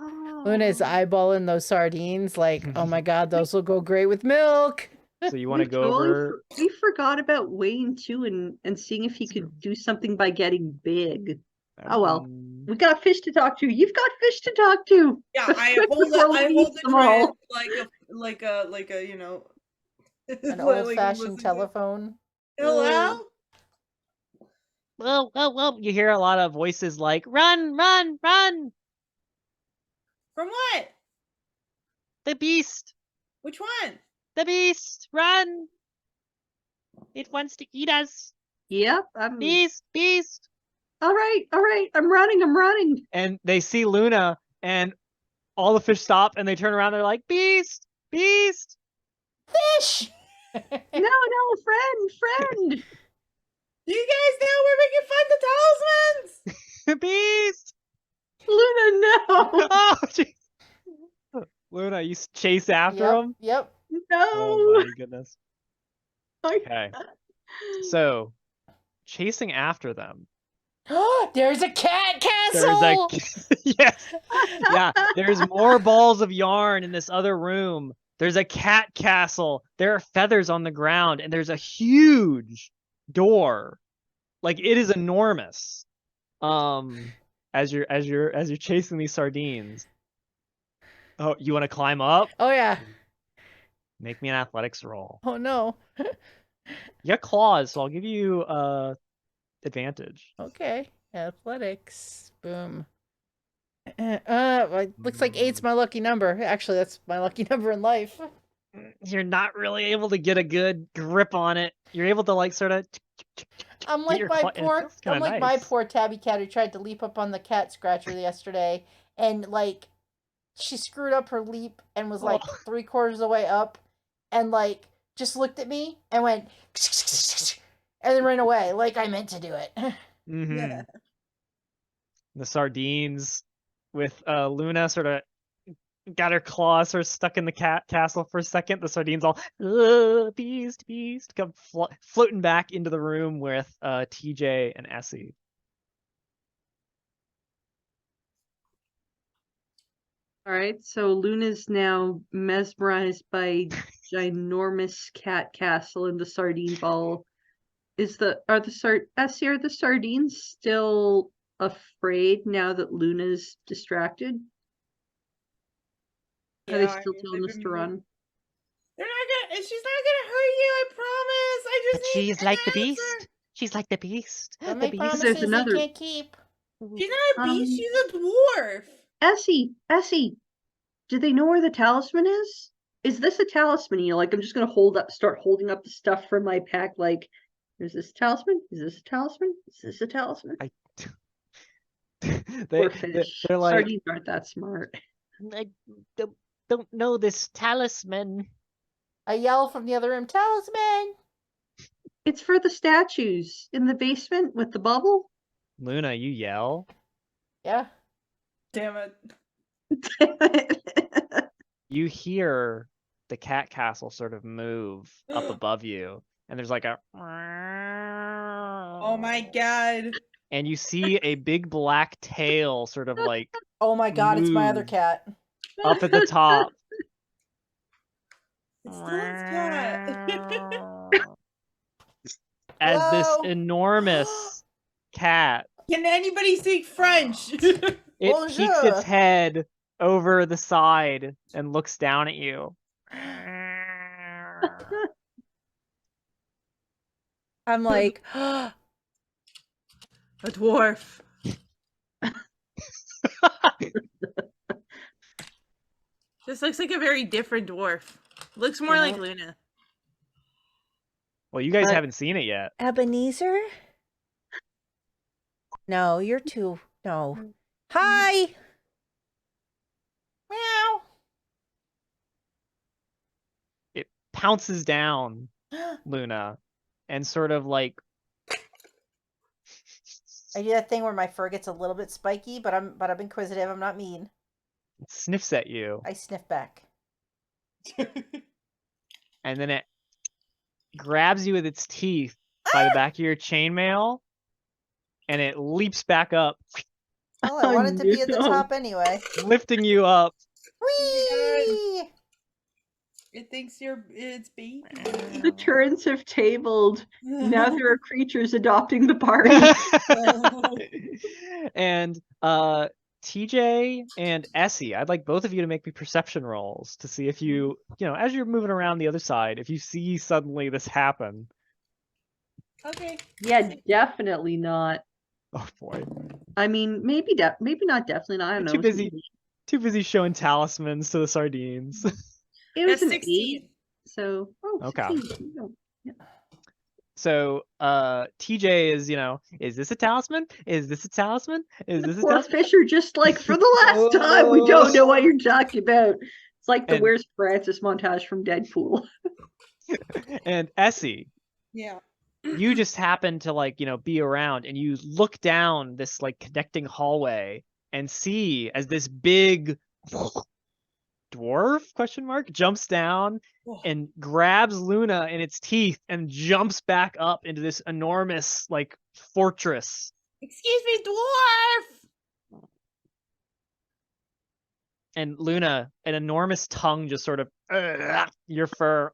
Luna's eyeballing those sardines like, oh my god, those will go great with milk. So you want to We go totally over? we forgot about Wayne too, and seeing if he could do something by getting big. Oh well, we got fish to talk to. You've got fish to talk to. Yeah, Let's I quick hold before it. we I eat hold the them all. trident like a you know. An like old-fashioned listen to- telephone. Hello. Whoa. You hear a lot of voices like, run, run, run. From what? The beast. Which one? The beast. Run. It wants to eat us. Yep. Beast. All right. I'm running. And they see Luna, and all the fish stop, and they turn around. They're like, beast. Fish! No, friend. Do you guys know where we can find the talismans? Oh, jeez. Luna, you chase after Yep. him? Yep. Oh No. my goodness. I- Okay. So, chasing after them. There's a cat There's a castle. yes. Yeah, there's more balls of yarn in this other room. There's a cat castle. There are feathers on the ground and there's a huge door. Like it is enormous. As you're chasing these sardines. Oh, you want to climb up? Oh yeah. Make me an athletics roll. Oh no. You got claws, so I'll give you advantage. Okay. Athletics. Boom. Well, looks like 8's my lucky number. Actually, that's my lucky number in life. You're not really able to get a good grip on it. You're able to like sort of I'm like your my cla- it poor, feels kinda I'm like my nice. poor tabby cat who tried to leap up on the cat scratcher yesterday, and like she screwed up her leap and was like Oh. 3/4 of the way up, and like just looked at me and went, and then ran away like I meant to do it. Mm-hmm. The sardines with Luna sort of got her claws sort of stuck in the cat castle for a second. The sardines all beast come floating back into the room with TJ and Essie. All right, so Luna's now mesmerized by ginormous cat castle in the sardine ball. Are the sardines still afraid now that Luna's distracted? Are they Yeah, still telling us to run? They're not gonna. She's not gonna hurt you. I promise. I just But need she's an like the answer. beast. She's like the beast. Don't The make beast. There's promises you another- can't keep. She's not a beast. Um, She's a dwarf. Essie, do they know where the talisman is? Is this a talisman? You know, like I'm just gonna start holding up the stuff from my pack. Like, is this a talisman? Is this a talisman? Is this a talisman? Poor fish. They're like, Sardines aren't that smart. I don't know this talisman. I yell from the other room, talisman. It's for the statues in the basement with the bubble. Luna, you yell. Yeah. Damn it. You hear the cat castle sort of move up above you, and there's like a. Oh my god. And you see a big black tail sort of like Oh my god, it's my other Move. cat. up at the top. It's Stork's cat. As this Hello? enormous cat, Can anybody speak French? it peeks Bonjour. its head over the side and looks down at you. I'm like, A dwarf. This looks like a very different dwarf. Looks more like Luna. Well, you guys But- haven't seen it yet. Ebenezer? No, you're too. No. Hi. Meow. It pounces down Luna and sort of like I do that thing where my fur gets a little bit spiky, but I'm inquisitive. I'm not mean. sniffs at you, I sniff back. and then it grabs you with its teeth by the back of your chainmail, and it leaps back up, Well, I Oh, wanted to be at the no. top anyway. lifting you up. Whee! It thinks it's baby. The turns have tabled. Now there are creatures adopting the party. And TJ and Essie, I'd like both of you to make me perception rolls to see if you know, as you're moving around the other side, if you see suddenly this happen. Okay. Yeah, definitely not. Oh boy. I mean, maybe not. Definitely not. I don't Too know. Too busy showing talismans to the sardines. It was That's an 16. 8, so Okay. 16. No. So TJ is, you know, is this a talisman? Is this a talisman? Is this a Poor talisman? Fisher, just like for the last time, we don't know what you're talking about. It's like the And- Where's Francis montage from Deadpool. And Essie, Yeah. you just happen to like, you know, be around and you look down this like connecting hallway and see as this big dwarf jumps down Oh. and grabs Luna in its teeth and jumps back up into this enormous like fortress. Excuse me, dwarf. And Luna, an enormous tongue just sort of your fur.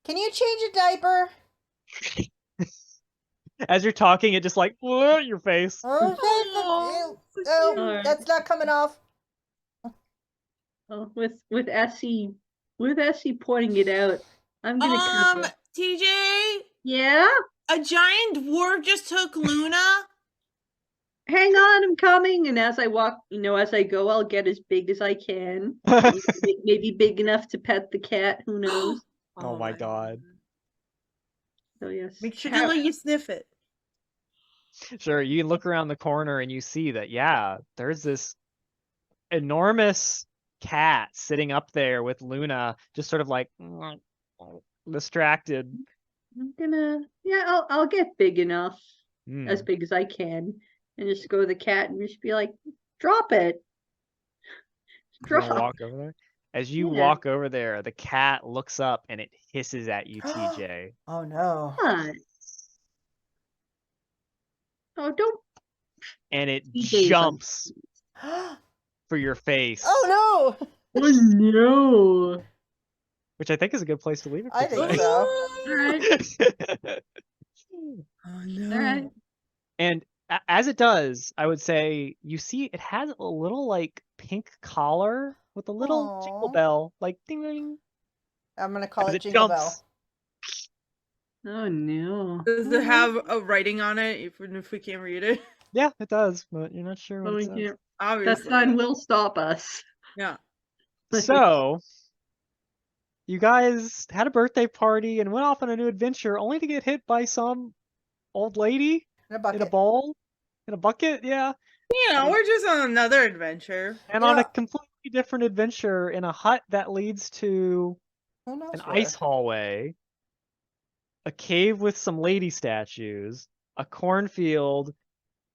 Can you change a diaper? As you're talking, it just like your face. Oh, so oh, cute. that's not coming off. Oh, with Essie pointing it out, I'm gonna kind of, TJ, yeah. a giant dwarf just took Luna. Hang on, I'm coming. And as I walk, as I go, I'll get as big as I can. Maybe big enough to pet the cat. Who knows? Oh my God. So yes. Make sure to let you sniff it. Sure, you look around the corner and you see that, yeah, there's this enormous cat sitting up there with Luna, just sort of like distracted. I'm gonna, I'll get big enough, as Hmm. big as I can, and just go to the cat and just be like, drop it. You wanna Drop. walk over there? As you Yeah. walk over there, the cat looks up and it hisses at you, TJ. Oh no. What? Oh, don't. And it TJ's jumps Oh for your face. no. Oh no. Which I think is a good place to leave it for I think today. so. Alright. Oh no. Alright. And as it does, I would say you see it has a little like pink collar with a little jingle Aw. bell, like ding ding. I'm gonna call As it it Jingle jumps. Bell. Oh no. Does it have a writing on it, even if we can't read it? Yeah, it does, but you're not sure what Oh, it we says. can't. That Obviously. sign will stop us. Yeah. So, you guys had a birthday party and went off on a new adventure only to get hit by some old lady In a in a bucket. bowl, in a bucket, yeah. We're just on another adventure. And You on a know- completely different adventure in a hut that leads to Who knows an where? ice hallway, a cave with some lady statues, a cornfield,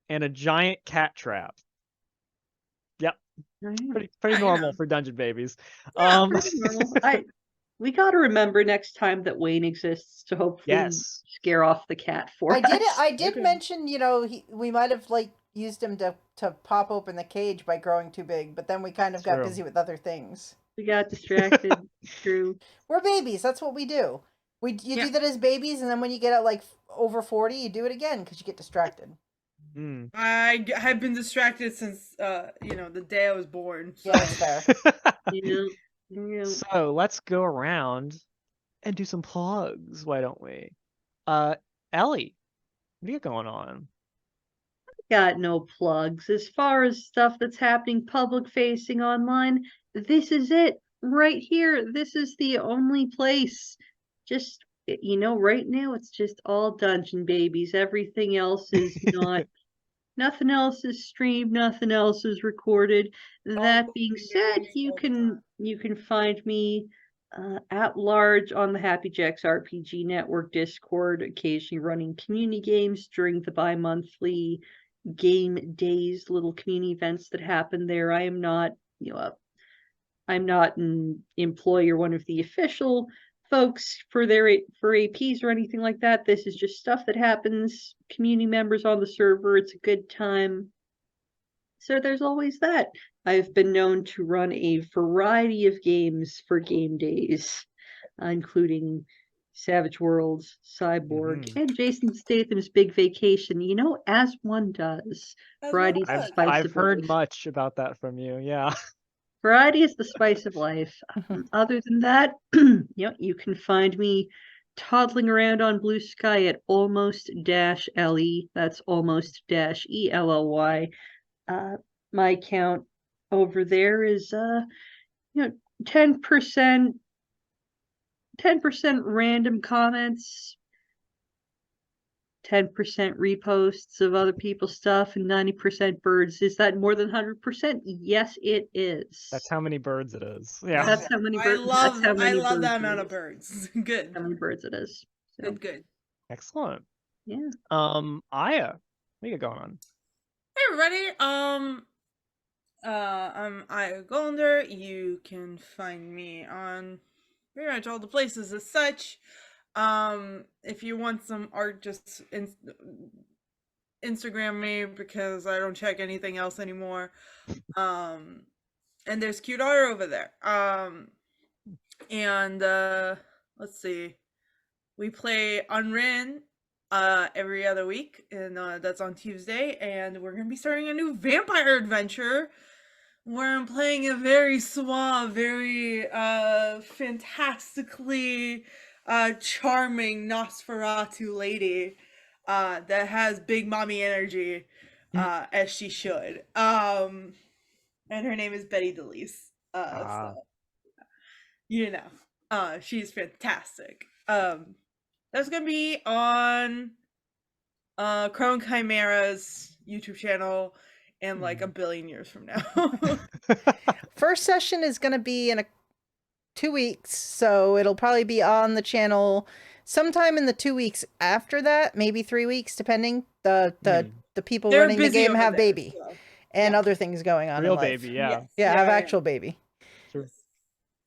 and a giant cat trap. Yep, pretty Yeah, you normal know. for dungeon babies. Yeah, Pretty normal. We got to remember next time that Wayne exists to hopefully Yes. scare off the cat for I us. did. I did Okay. mention, we might have like used him to pop open the cage by growing too big, but then we kind of got True. busy with other things. We got distracted. True. We're babies. That's what we do. You Yeah. do that as babies, and then when you get at like over 40, you do it again because you get distracted. Hmm. I have been distracted since the day I was born. So. Yeah, that's fair. Yeah. So let's go around and do some plugs. Why don't we? Ellie, what do you got going on? Got no plugs. As far as stuff that's happening public facing online, this is it right here. This is the only place. Just, right now it's just all dungeon babies. Everything else is not. Nothing else is streamed, nothing else is recorded. That being said, you can find me at large on the Happy Jacks RPG Network Discord, occasionally running community games during the bi-monthly game days, little community events that happen there. I am not, I'm not an employee or one of the official folks for APs or anything like that. This is just stuff that happens. Community members on the server. It's a good time. So there's always that. I've been known to run a variety of games for game days, including Savage Worlds, Cyborg, and Jason Statham's Big Vacation. As one does. Variety is the spice I've of heard life. much about that from you. Yeah. Variety is the spice of life. Other than that, you can find me toddling around on Blue Sky at almost-LE. That's almost-ELLY. My account over there is 10% random comments, 10% reposts of other people's stuff, and 90% birds. Is that more than 100%? Yes, it is. That's how many birds it is. Yeah. That's how many I birds. love That's how many birds that it amount of is. birds. Good. How many birds it is. So, Good. Excellent. yeah. Aya, what do you got going on? Hey everybody. I'm Aya Golder. You can find me on pretty much all the places as such. If you want some art, just Instagram me because I don't check anything else anymore. And there's cute art over there. And let's see. We play Unwritten every other week, and that's on Tuesday, and we're gonna be starting a new vampire adventure where I'm playing a very suave, very fantastically charming Nosferatu lady that has big mommy energy as she should. And her name is Betty DeLise. So, you know, she's fantastic. That's gonna be on Crone Chimera's YouTube channel in like a billion years from now. First session is going to be in 2 weeks, so it'll probably be on the channel sometime in the 2 weeks after that, maybe 3 weeks, depending. The people They're running the busy game over have there, baby so, and yeah. other things going on Real in life. baby, yeah. Yeah, have actual baby. True.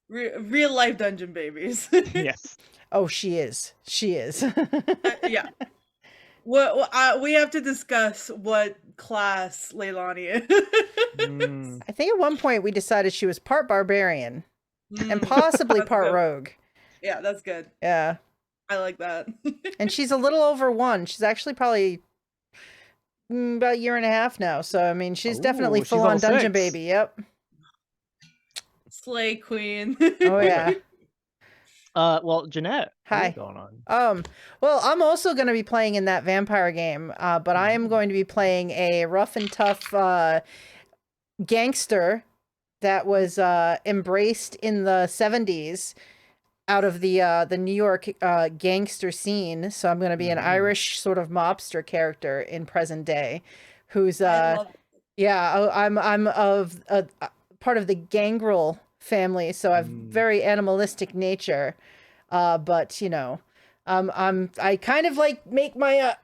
Real life dungeon babies. Yes. Oh, she is. She is. Yeah. Well, we have to discuss what class Leilani is. I think at one point we decided she was part barbarian and Mm, possibly that's part good. rogue. Yeah, that's good. Yeah. I like that. And she's a little over 1. She's actually probably about a year and a half now. So, I mean, she's definitely Ooh, she's full on level dungeon 6. baby. Yep. Slay queen. Oh, yeah. Well, Jeanette, Hi. what's going on? Well, I'm also going to be playing in that vampire game, but I am going to be playing a rough and tough gangster that was embraced in the 70s out of the New York gangster scene. So I'm going to be an Irish sort of mobster character in present day, who's I love it. yeah, I'm of part of the gangrel family, so I've very animalistic nature. But you know, I kind of like make my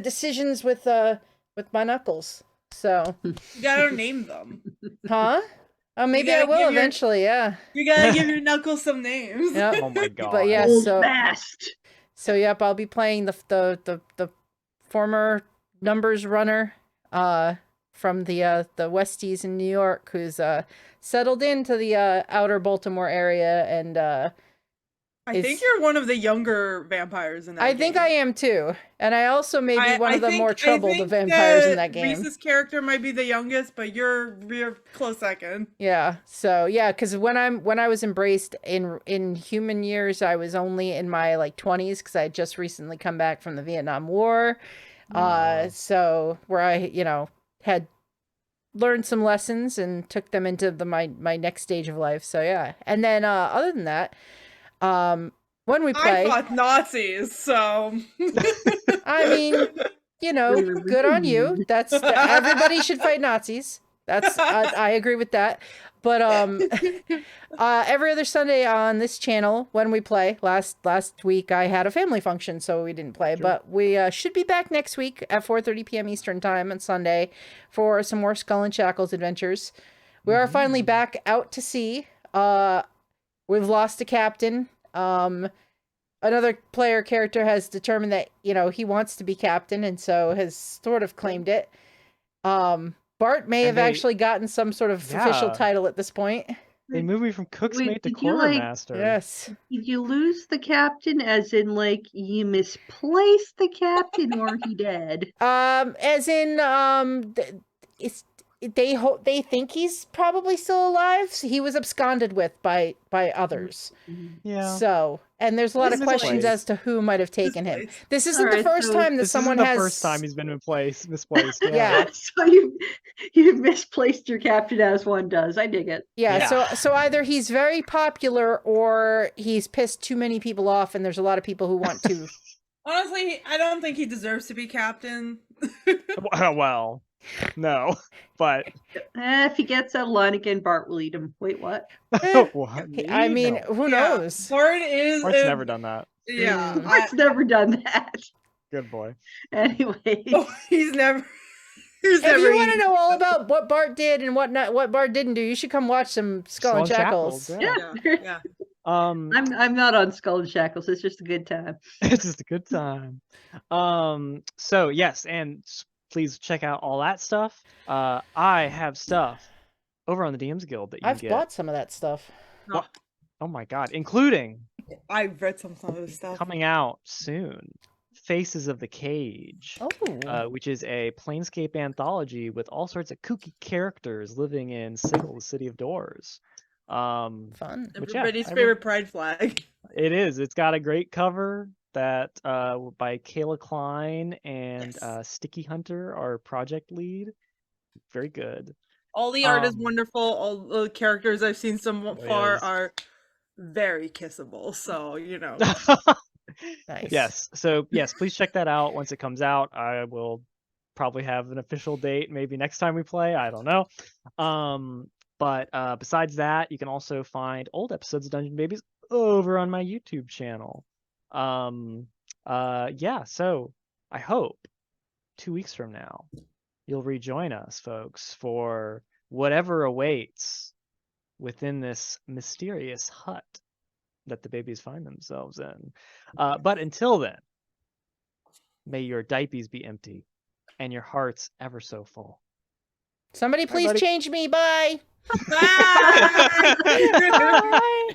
decisions with my knuckles. So You gotta name them. huh? Maybe gotta I will give your- eventually. Yeah. You gotta give your knuckles some names. Yep. Oh my god. But yeah, Old so fast. yep, I'll be playing the former numbers runner from the Westies in New York, who's settled into the outer Baltimore area, and I think you're one of the younger vampires in that I game. think I am too, and I also may be one of the more I troubled think vampires in that game. Reese's character might be the youngest, but you're close second. Yeah. So yeah, because when I was embraced in human years, I was only in my like 20s because I had just recently come back from the Vietnam War. So where I had learned some lessons and took them into my next stage of life. So yeah, and then other than that, when we play, I fought Nazis, so I mean, good on you. Everybody should fight Nazis. That's I agree with that. But every other Sunday on this channel when we play, last week I had a family function, so we didn't play. Sure. But we should be back next week at 4:30 p.m. Eastern time on Sunday for some more Skull and Shackles adventures. We are finally back out to sea. We've lost a captain. Another player character has determined that, he wants to be captain, and so has sort of claimed it. Bart may have actually gotten some sort of official title at this point. They moved me from cook's mate to did you, quartermaster. Yes. Did you lose the captain as in you misplaced the captain or he dead? As in they think he's probably still alive. So he was absconded with by others. Yeah. So, and there's a lot of questions as to who might have taken him. This isn't the first time that someone has. This isn't the first time he's been misplaced. Yeah. So you misplaced your captain as one does. I dig it. Yeah. So either he's very popular or he's pissed too many people off, and there's a lot of people who want to. Honestly, I don't think he deserves to be captain. Well, no, but if he gets out of line again, Bart will eat him. Wait, what? I mean, who knows? Bart's never done that. Yeah, Bart's never done that. Good boy. Anyway, he's never. Who's If ever you want to eaten know all stuff? about what Bart did and what Bart didn't do, you should come watch some Skull and Shackles. Yeah. Yeah. I'm not on Skull and Shackles. It's just a good time. It's just a good time. So yes, and please check out all that stuff. I have stuff over on the DMs Guild that you I've can get. bought some of that stuff. Oh, Oh my god, including I've read some of this stuff. coming out soon, Faces of the Cage, Oh, which is a Planescape anthology with all sorts of kooky characters living in Sigil, the City of Doors. fun. Which, yeah, Everybody's I favorite pride flag. It is. It's got a great cover that by Kayla Klein and Yes. Sticky Hunter, our project lead. Very good. All the art is Um, wonderful. All the characters I've seen so far yes. are very kissable. So, Nice. Yes. So yes, please check that out once it comes out. I will probably have an official date maybe next time we play. I don't know. But besides that, you can also find old episodes of Dungeon Babies over on my YouTube channel. Yeah, so I hope 2 weeks from now you'll rejoin us, folks, for whatever awaits within this mysterious hut that the babies find themselves in. But until then, may your diapers be empty and your hearts ever so full. Somebody please buddy. change me. Bye. Bye! Bye.